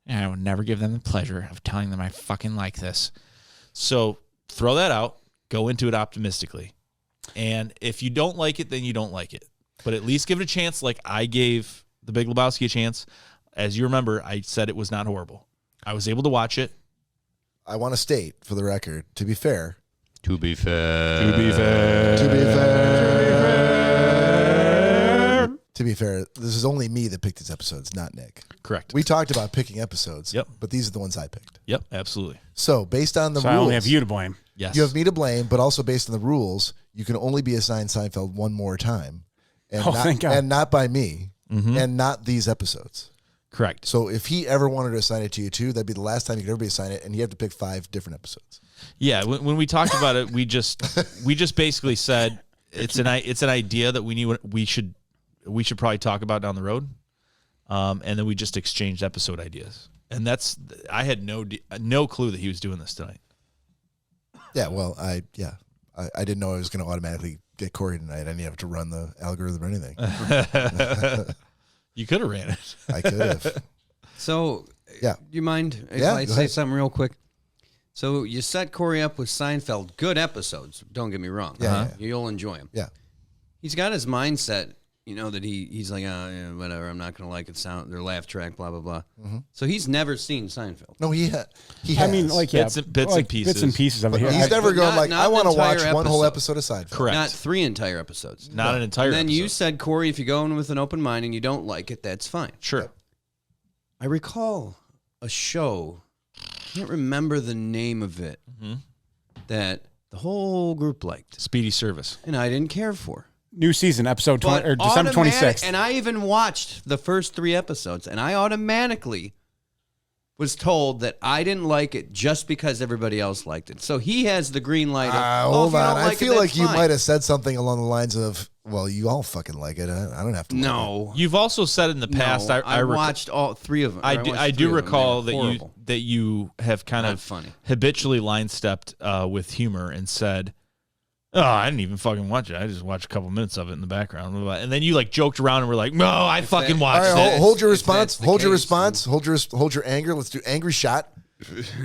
I would never give them the pleasure of telling them I fucking like this. So throw that out. Go into it optimistically. And if you don't like it, then you don't like it. But at least give it a chance like I gave The Big Lebowski a chance. As you remember, I said it was not horrible. I was able to watch it. I want to state, for the record, to be fair, To be fair. this is only me that picked these episodes, not Nick. Correct. We talked about picking episodes, Yep. but these are the ones I picked. Yep, absolutely. So based on the So rules, I only have you to blame. Yes. you have me to blame, but also based on the rules, you can only be assigned Seinfeld one more time, and Thank God. not by me, and not these episodes. Correct. So if he ever wanted to assign it to you too, that'd be the last time you could ever be assigned it, and you have to pick 5 different episodes. Yeah, when we talked about it, we just basically said it's an idea that we should probably talk about down the road, and then we just exchanged episode ideas. And I had no clue that he was doing this tonight. Yeah, well, I didn't know I was going to automatically get Cory tonight. I didn't have to run the algorithm or anything. You could have ran it. I could have. So, Yeah. do you mind if Yeah, I go say ahead. something real quick? So you set Cory up with Seinfeld. Good episodes. Don't get me wrong. Yeah, You'll enjoy them. Yeah. He's got his mindset, that he's like, yeah, whatever, I'm not going to like it. Their laugh track, blah, blah, blah. So he's never seen Seinfeld. No, he has. I mean, like, Bits and pieces. Bits and pieces of it. But Here. he's never going not I an want to watch entire one whole episode. episode of Seinfeld. Correct. Not 3 entire episodes. Not an entire And then you episode. said, Cory, if you go in with an open mind and you don't like it, that's fine. Sure. I recall a show, I can't remember the name of it, that the whole group liked, Speedy Service. and I didn't care for. New season, episode 20, or December automatic- 26th. And I even watched the first 3 episodes, and I automatically was told that I didn't like it just because everybody else liked it. So he has the green light. Of, Hold if you on. don't I like feel it, like that's you fine. might have said something along the lines of, well, you all fucking like it. I don't have to. Like No. You've also said in the past, No, I watched all 3 of them. I do recall that you have kind Not of funny. habitually line stepped with humor and said, "Oh, I didn't even fucking watch it. I just watched a couple minutes of it in the background." And then you like joked around and were like, "No, I fucking that- watched All right, it." hold your If response. that's the Hold your case, response. Hold your anger. Let's do angry shot.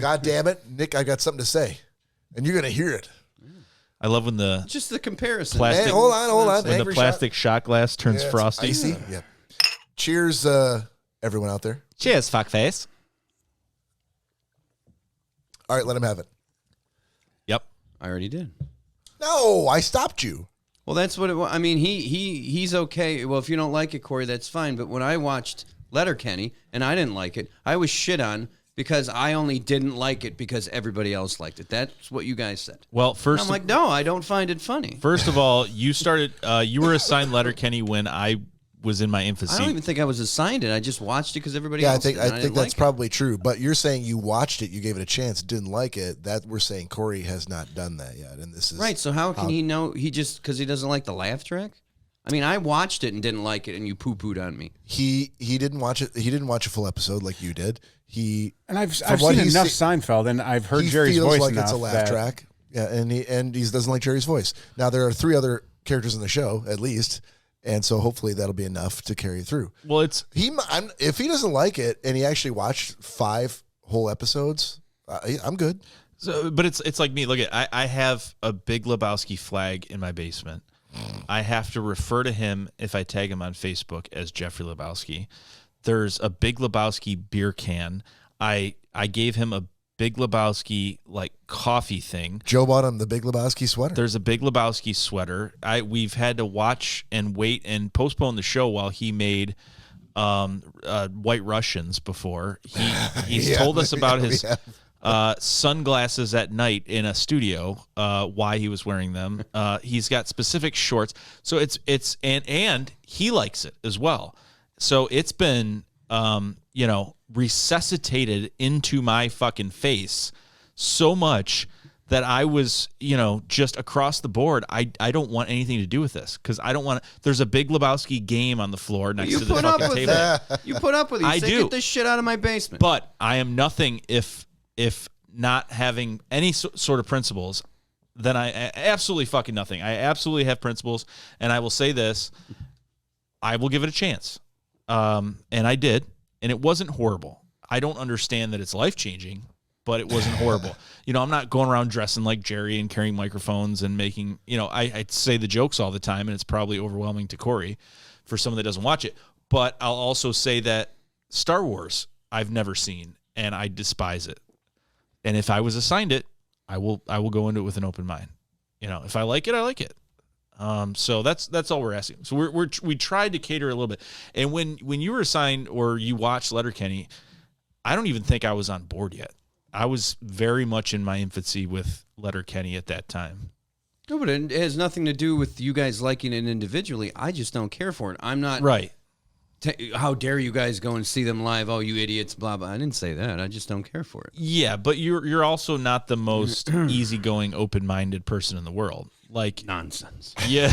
God damn it, Nick! I got something to say, and you're gonna hear it. I love when the Just the comparison. Plastic- Hey, hold on. when the Angry plastic shot glass turns Yeah, it's frosty. icy. Yeah. Cheers, everyone out there. Cheers, fuckface. All right, let him have it. Yep. I already did. No, I stopped you. Well, that's what it was. I mean, he's okay. Well, if you don't like it, Cory, that's fine. But when I watched Letterkenny and I didn't like it, I was shit on because I only didn't like it because everybody else liked it. That's what you guys said. Well, And first I'm like, no, I don't find it funny. first of all, you started. You were assigned Letterkenny when I was in my I infancy. don't even think I was assigned it. I just watched it because everybody Yeah, I else think did. and I think didn't that's like it. probably true. But you're saying you watched it, you gave it a chance, didn't like it. That we're saying Cory has not done that yet, and this is Right. So how can he know? He just because he doesn't like the laugh track. I mean, I watched it and didn't like it, and you poo-pooed on me. He didn't watch it. He didn't watch a full episode like you did. And I've from seen what he's enough se- Seinfeld, and I've heard he Jerry's feels voice like enough it's a laugh that- track. Yeah, and he doesn't like Jerry's voice. Now there are 3 other characters in the show at least, and so hopefully that'll be enough to carry through. well, it's If he doesn't like it and he actually watched 5 whole episodes, I'm good. so, but it's like me. Look at I have a Big Lebowski flag in my basement. I have to refer to him if I tag him on Facebook as Jeffrey Lebowski. There's a Big Lebowski beer can. I gave him a Big Lebowski like coffee thing. Joe bought him the Big Lebowski sweater. There's a Big Lebowski sweater. We've had to watch and wait and postpone the show while he made White Russians before. He's Yeah, told us about yeah, his we have. sunglasses at night in a studio, why he was wearing them. He's got specific shorts. So it's and he likes it as well. So it's been, resuscitated into my fucking face so much that I was, just across the board. I don't want anything to do with this because I don't want to. There's a Big Lebowski game on the floor next to the fucking table. You put up with it. You say, get this shit out of my basement. But I am nothing if not having any sort of principles. Then I absolutely fucking nothing. I absolutely have principles, and I will say this: I will give it a chance. And I did, and it wasn't horrible. I don't understand that it's life-changing, but it wasn't horrible. I'm not going around dressing like Jerry and carrying microphones and making, I say the jokes all the time, and it's probably overwhelming to Cory for someone that doesn't watch it. But I'll also say that Star Wars I've never seen, and I despise it. And if I was assigned it, I will go into it with an open mind. If I like it, I like it. So that's all we're asking. So we tried to cater a little bit. And when you were assigned or you watched Letterkenny, I don't even think I was on board yet. I was very much in my infancy with Letterkenny at that time. No, but it has nothing to do with you guys liking it individually. I just don't care for it. I'm not right. How dare you guys go and see them live? Oh, you idiots! Blah blah. I didn't say that. I just don't care for it. Yeah, but you're also not the most easygoing, open-minded person in the world. Like nonsense. Yeah,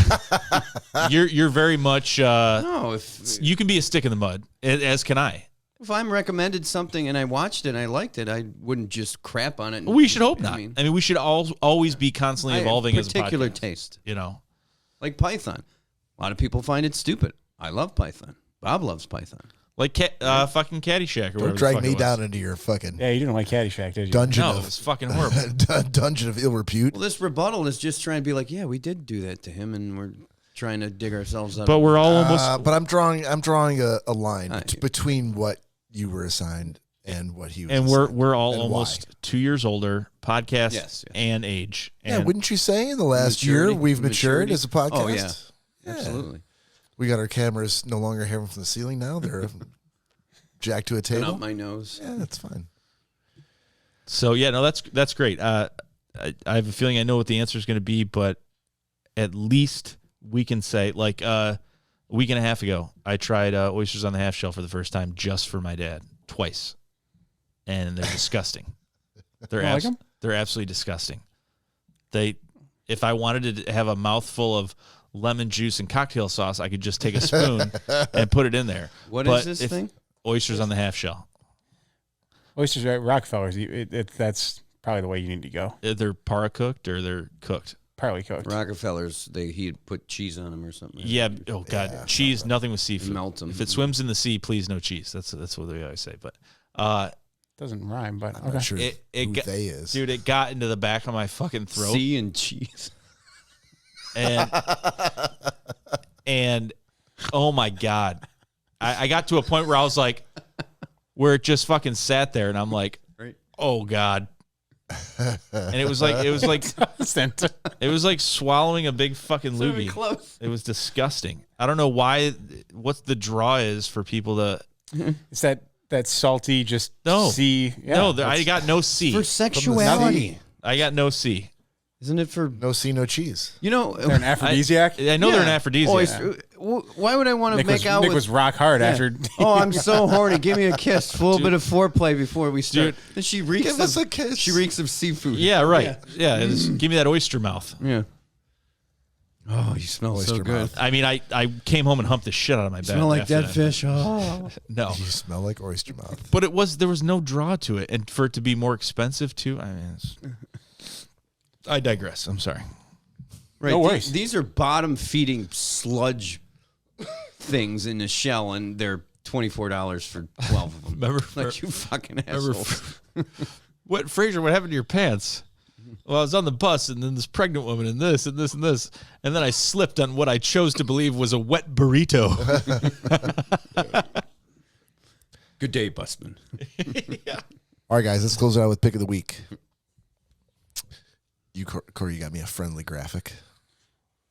you're very much. No, if you can be a stick in the mud, as can I. If I'm recommended something and I watched it and I liked it, I wouldn't just crap on it. We should hope not. I mean, we should always be constantly evolving as a particular podcast. Taste. Like Python. A lot of people find it stupid. I love Python. Bob loves Python. Like fucking Caddyshack or whatever. Don't drag me down into your fucking. Yeah, you didn't like Caddyshack, did you? Dungeon no, of, it was fucking horrible. Dungeon of ill repute. Well, this rebuttal is just trying to be like, yeah, we did do that to him, and we're trying to dig ourselves out. But we're all almost. But I'm drawing a line between what you were assigned and what he was. And assigned. we're all almost 2 years older, podcast yes. and age. Yeah, and wouldn't you say in the last year we've matured as a podcast? Oh yeah, absolutely. We got our cameras no longer hanging from the ceiling now. They're jacked to a table. Not my nose. Yeah, that's fine. So yeah, no, that's great. I have a feeling I know what the answer is going to be, but at least we can say like a week and a half ago, I tried oysters on the half shell for the first time just for my dad twice, and they're disgusting. They're they're absolutely disgusting. If I wanted to have a mouthful of lemon juice and cocktail sauce, I could just take a spoon and put it in there. What is this thing? Oysters on the half shell. Oysters at Rockefellers, that's probably the way you need to go. They're para cooked or they're cooked. Partly cooked. Rockefellers, he'd put cheese on them or something. Yeah. Oh God, cheese. Nothing with seafood. Melt them. If it swims in the sea, please no cheese. That's what they always say. But doesn't rhyme. But I'm not sure who they is. Dude, it got into the back of my fucking throat. Sea and cheese. And oh my God, I got to a point where I was like, where it just fucking sat there, and I'm like, oh God. And it was like it was like swallowing a big fucking loogie. Close. It was disgusting. I don't know why. What the draw is for people to. It's that salty just C. Yeah, no, I got no C for sexuality. I got no C. Isn't it for no C, no cheese? They're an aphrodisiac. I know they're an aphrodisiac. Why would I want to make out Nick with? was rock hard after. Oh, I'm so horny. Give me a kiss. A little bit of foreplay before we start. And she reeks. Give us a kiss. She reeks of seafood. Yeah, right. Yeah, give me that oyster mouth. Yeah. Oh, you smell so good. Mouth. I mean, I came home and humped the shit out of my bed. Smell like dead fish. Oh. No. You smell like oyster mouth. But there was no draw to it, and for it to be more expensive too. I mean, I digress. I'm sorry. Right. No worries. These are bottom feeding sludge things in a shell, and they're $24 for 12 of them. Remember, like you fucking assholes. What, Fraser? What happened to your pants? Well, I was on the bus, and then this pregnant woman, and this, and this, and this, and then I slipped on what I chose to believe was a wet burrito. Good day, busman. Yeah. All right, guys, let's close it out with pick of the week. Cory, you got me a friendly graphic.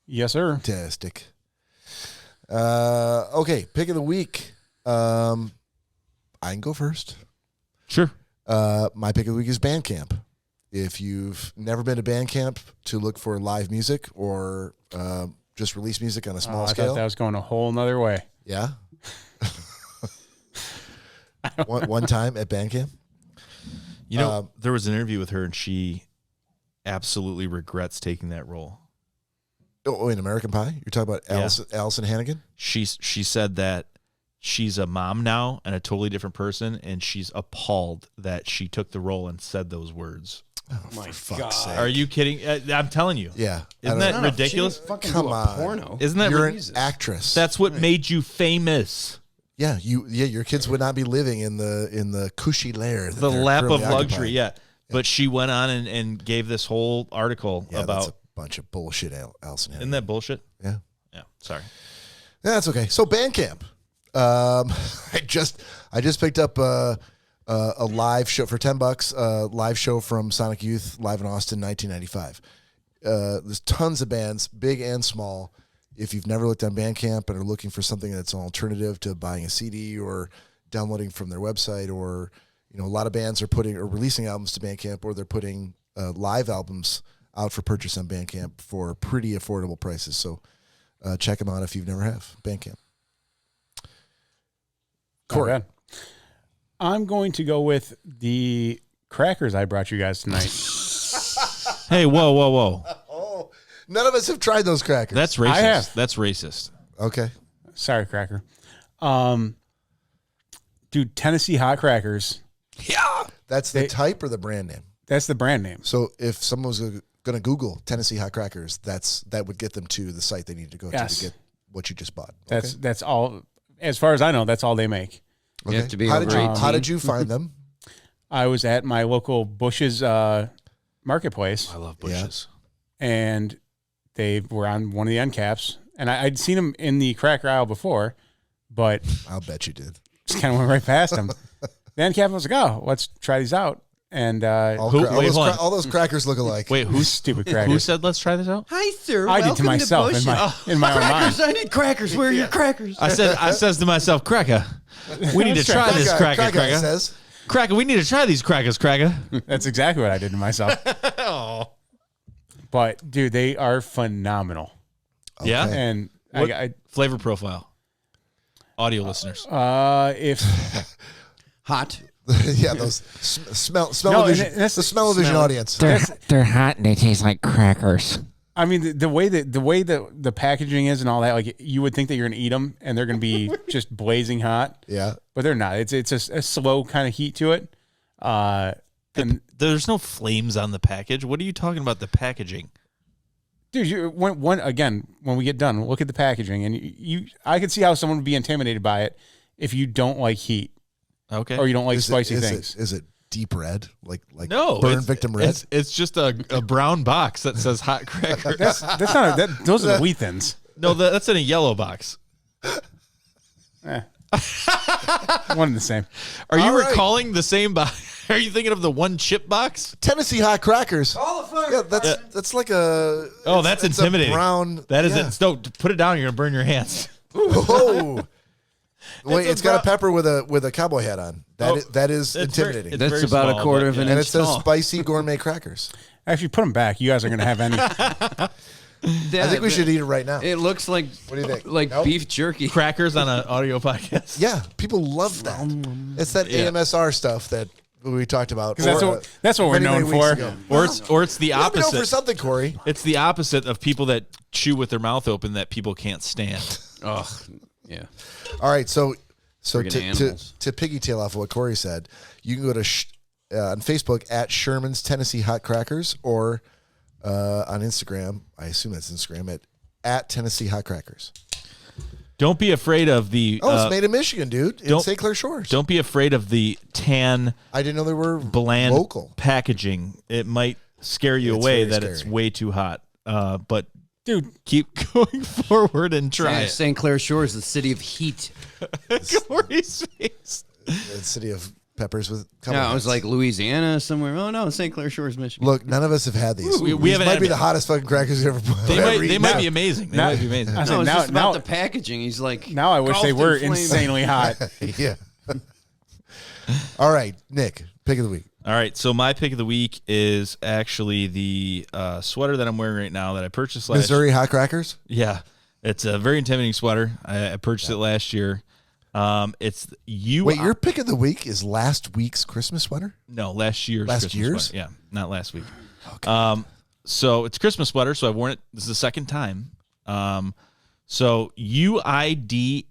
Yes, sir. Fantastic. Okay, pick of the week. I can go first. Sure. My pick of the week is Bandcamp. If you've never been to Bandcamp to look for live music or just release music on a small I scale. thought that was going a whole nother way. Yeah. one time at Bandcamp. You know, there was an interview with her, and she absolutely regrets taking that role. Oh, in American Pie? You're talking about Allison Hannigan? She said that she's a mom now and a totally different person, and she's appalled that she took the role and said those words. Oh, my God. Sake. Are you kidding? I'm telling you. Yeah. Isn't that ridiculous? Come on. Porno. Isn't that You're an actress. That's what made you famous. Yeah, your kids would not be living in the cushy lair. The lap of luxury, occupying. yeah. But she went on and gave this whole article about that's a bunch of bullshit, Allison. Isn't that bullshit? Yeah. Yeah. Sorry. Yeah, that's okay. So Bandcamp. I just picked up a live show for $10. Live show from Sonic Youth live in Austin, 1995. There's tons of bands, big and small. If you've never looked on Bandcamp and are looking for something that's an alternative to buying a CD or downloading from their website, or a lot of bands are releasing albums to Bandcamp, or they're putting live albums out for purchase on Bandcamp for pretty affordable prices. So check them out if you've never have Bandcamp. Cory. I'm going to go with the crackers I brought you guys tonight. Hey, whoa. Oh, none of us have tried those crackers. That's racist. I have. That's racist. Okay. Sorry, cracker. Dude, Tennessee hot crackers. Yeah. That's the type or the brand name? That's the brand name. So if someone was going to Google Tennessee hot crackers, that would get them to the site they need to go to get what you just bought. That's all. As far as I know, that's all they make. Okay. You have to be how over 18. How did you find them? I was at my local Bush's marketplace. I love Bush's. And they were on one of the end caps. And I'd seen them in the cracker aisle before, but I'll bet you did. Just kind of went right past them. The end cap was like, oh, let's try these out. And all those crackers look alike. Wait, who's stupid crackers? Who said let's try this out? Hi, sir. I did to myself in my own mind. Crackers, I need crackers. Where are your crackers? I says to myself, Cracker, we need to try this Cracker. Says, Cracker, we need to try these crackers, Cracker. That's exactly what I did to myself. Oh. But dude, they are phenomenal. Okay. Yeah. And I flavor profile. Audio listeners. If hot. Yeah, those smell-o-vision. That's the smell-o-vision audience. They're hot and they taste like crackers. I mean, the way that the packaging is and all that, like you would think that you're gonna eat them and they're gonna be just blazing hot. Yeah, but they're not. It's a slow kind of heat to it. And there's no flames on the package. What are you talking about? The packaging, dude. When we get done, look at the packaging, and I could see how someone would be intimidated by it if you don't like heat. Okay. Or you don't like spicy things. Is it deep red? Like no, burn victim red? It's just a brown box that says hot cracker. That's not those are the wheat thins. No, that's in a yellow box. One and the same. Are you recalling the same box? Are you thinking of the one chip box? Tennessee hot crackers. All the fun. Yeah, that's like a. Oh, that's intimidating. Brown. That is it. No, put it down. You're gonna burn your hands. Whoa. Wait, it's got a pepper with a cowboy hat on. That is intimidating. That's about a quarter of an inch and it says tall. spicy gourmet crackers. Actually, put them back. You guys are going to have any. I think we should eat it right now. It looks like What do you think? like Nope. beef jerky. Crackers on an audio podcast. Yeah, people love that. It's that AMSR stuff that we talked about. That's what we're many, known many weeks for. ago. Or it's the You're known for opposite. something, Cory. It's the opposite of people that chew with their mouth open that people can't stand. Ugh. Yeah. All right, so Friggin' animals. to piggytail off of what Cory said, you can go to on Facebook at Sherman's Tennessee Hot Crackers, or on Instagram, I assume that's Instagram, at Tennessee Hot Crackers. Don't be afraid of the. It's made in Michigan, dude, in St. Clair Shores. Don't be afraid of the tan, I didn't know they were bland local. packaging. It might scare you It's away very that scary. it's way too hot. But Dude, keep going forward and try it. St. Clair Shores, the city of heat. Cory's face. The city of peppers with cowboy No, it was hats. like Louisiana somewhere. Oh no, St. Clair Shores, Michigan. Look, none of us have had these. We These haven't might had be the them. hottest fucking crackers you ever They might be amazing. They might be amazing. I No, said, it's just about now, the packaging. He's like, now I wish they golfed were in flames. insanely hot. Yeah. All right, Nick, Pick of the week. All right, so my pick of the week is actually the sweater that I'm wearing right now that I purchased last year. Missouri Hot Crackers? Yeah, it's a very intimidating sweater. I purchased it last year. It's you. Wait, your pick of the week is last week's Christmas sweater? No, last year's. Last Christmas year's? sweater. Yeah, not last week. Okay. So it's a Christmas sweater, so I've worn it. This is the second time. So UIDEAZONE.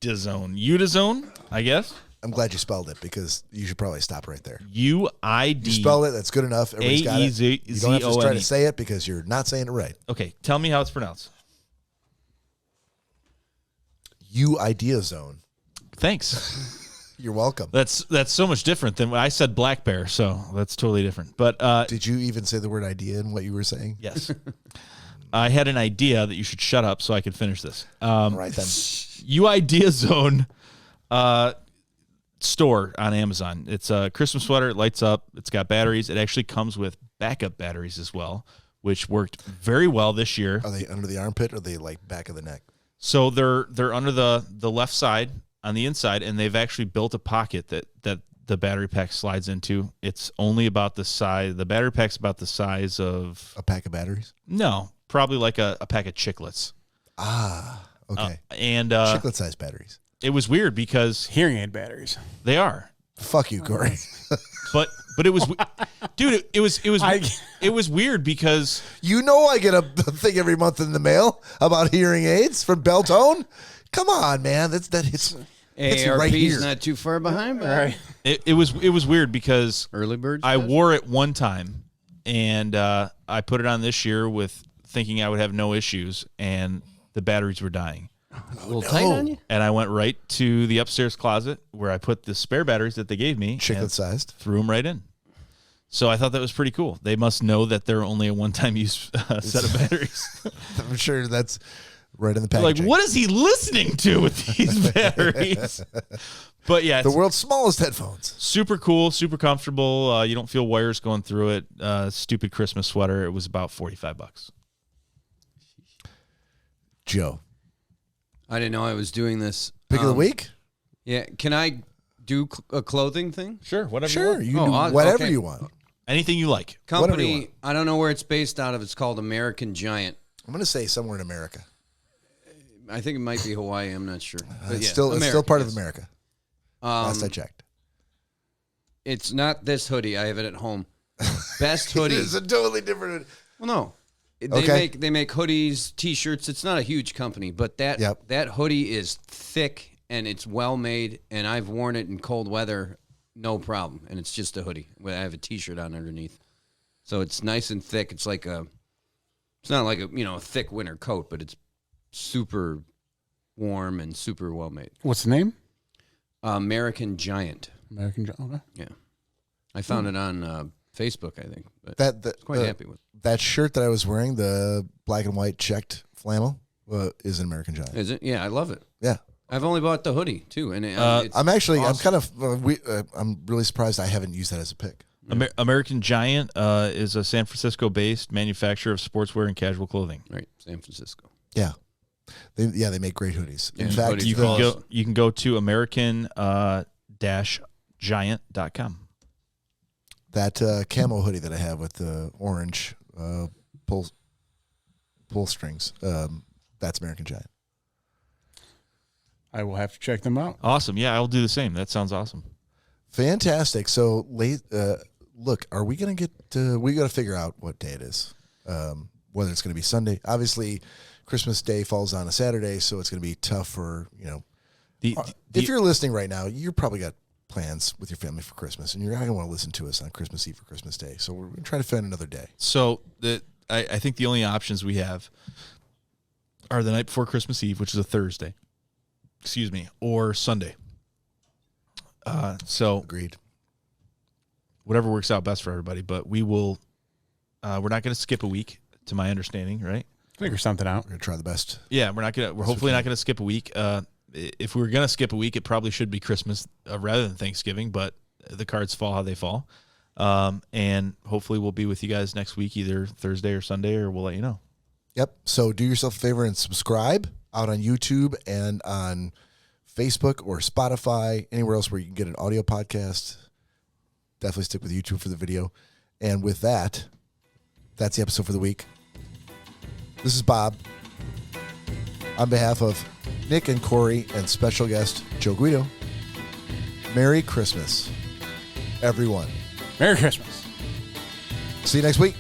Udazone, I guess. I'm glad you spelled it because you should probably stop right there. UID. You spelled it. That's good enough. Everybody's got it. You don't have to try to say it because you're not saying it right. Okay, tell me how it's pronounced. Ideazone. Thanks. You're welcome. That's so much different than what I said. Black bear, so that's totally different. But did you even say the word idea in what you were saying? Yes. I had an idea that you should shut up so I could finish this. All right then. Ideazone store on Amazon. It's a Christmas sweater. It lights up. It's got batteries. It actually comes with backup batteries as well, which worked very well this year. Are they under the armpit or are they like back of the neck? So they're under the left side on the inside, and they've actually built a pocket that the battery pack slides into. It's only about the size. The battery pack's about the size of a pack of batteries. No, probably like a pack of chiclets. Ah, okay. And chiclet-sized batteries. It was weird because Hearing aid batteries. they are. Fuck you, Cory. But it was, dude. It was weird because You know I get a thing every month in the mail about hearing aids from Beltone. Come on, man. It's right here. AARP's not too far behind. But Right. it was weird because Early birds. I wore it one time, and I put it on this year with thinking I would have no issues, and the batteries were dying. a little tight on you. And I went right to the upstairs closet where I put the spare batteries that they gave me. Chiclet-sized. Threw them right in. So I thought that was pretty cool. They must know that they're only a one-time use set of batteries. I'm sure that's right in the Like, packaging. what is he listening to with these batteries? But yeah, The it's world's smallest headphones. super cool, super comfortable. You don't feel wires going through it. Stupid Christmas sweater. It was about $45. Joe. I didn't know I was doing this. Pick of the week? Yeah. Can I do a clothing thing? Sure, whatever. Sure. You can do awesome. whatever Okay. you want. Anything you like. Whatever you Company. want. I don't know where it's based out of. It's called American Giant. I'm going to say somewhere in America. I think it might be Hawaii. I'm not sure. But It's yeah, still America, part of yes. America. Last I checked. It's not this hoodie. I have it at home. Best hoodie. It's a totally different. Well, no. They Okay. make hoodies, T-shirts. It's not a huge company, but that hoodie is thick and it's well made, and I've worn it in cold weather, no problem. And it's just a hoodie. I have a T-shirt on underneath, so it's nice and thick. It's like it's not like a thick winter coat, but it's super warm and super well made. What's the name? American Giant. American Giant. Okay. Yeah, I found it on Facebook, I think. But That quite happy with. That shirt that I was wearing, the black and white checked flannel, is an American Giant. Is it? Yeah, I love it. Yeah. I've only bought the hoodie too, and it's I'm actually, awesome. I'm really surprised I haven't used that as a pick. American Giant is a San Francisco-based manufacturer of sportswear and casual clothing. Right, San Francisco. Yeah. They make great hoodies. In Yeah, fact, hoodies. You can go to American-Giant.com. that camo hoodie that I have with the orange pull strings, that's American Giant. I will have to check them out. Awesome. Yeah, I'll do the same. That sounds awesome. Fantastic. So look, are we going to get we got to figure out what day it is, whether it's going to be Sunday. Obviously, Christmas Day falls on a Saturday, so it's going to be tough for, if you're listening right now, you're probably got plans with your family for Christmas, and you're not going to want to listen to us on Christmas Eve or Christmas Day. So we're going to try to find another day. So I think the only options we have are the night before Christmas Eve, which is a Thursday, or Sunday. So Agreed. whatever works out best for everybody, but we will, we're not going to skip a week, to my understanding, right? Figure something out. We're going to try the best. Yeah, we're hopefully not going to skip a week. If we were going to skip a week, it probably should be Christmas rather than Thanksgiving, but the cards fall how they fall. And hopefully we'll be with you guys next week, either Thursday or Sunday, or we'll let you know. Yep. So do yourself a favor and subscribe out on YouTube and on Facebook or Spotify, anywhere else where you can get an audio podcast. Definitely stick with YouTube for the video. And with that, that's the episode for the week. This is Bob. On behalf of Nick and Cory and special guest Joe Guido, Merry Christmas, everyone. Merry Christmas. See you next week.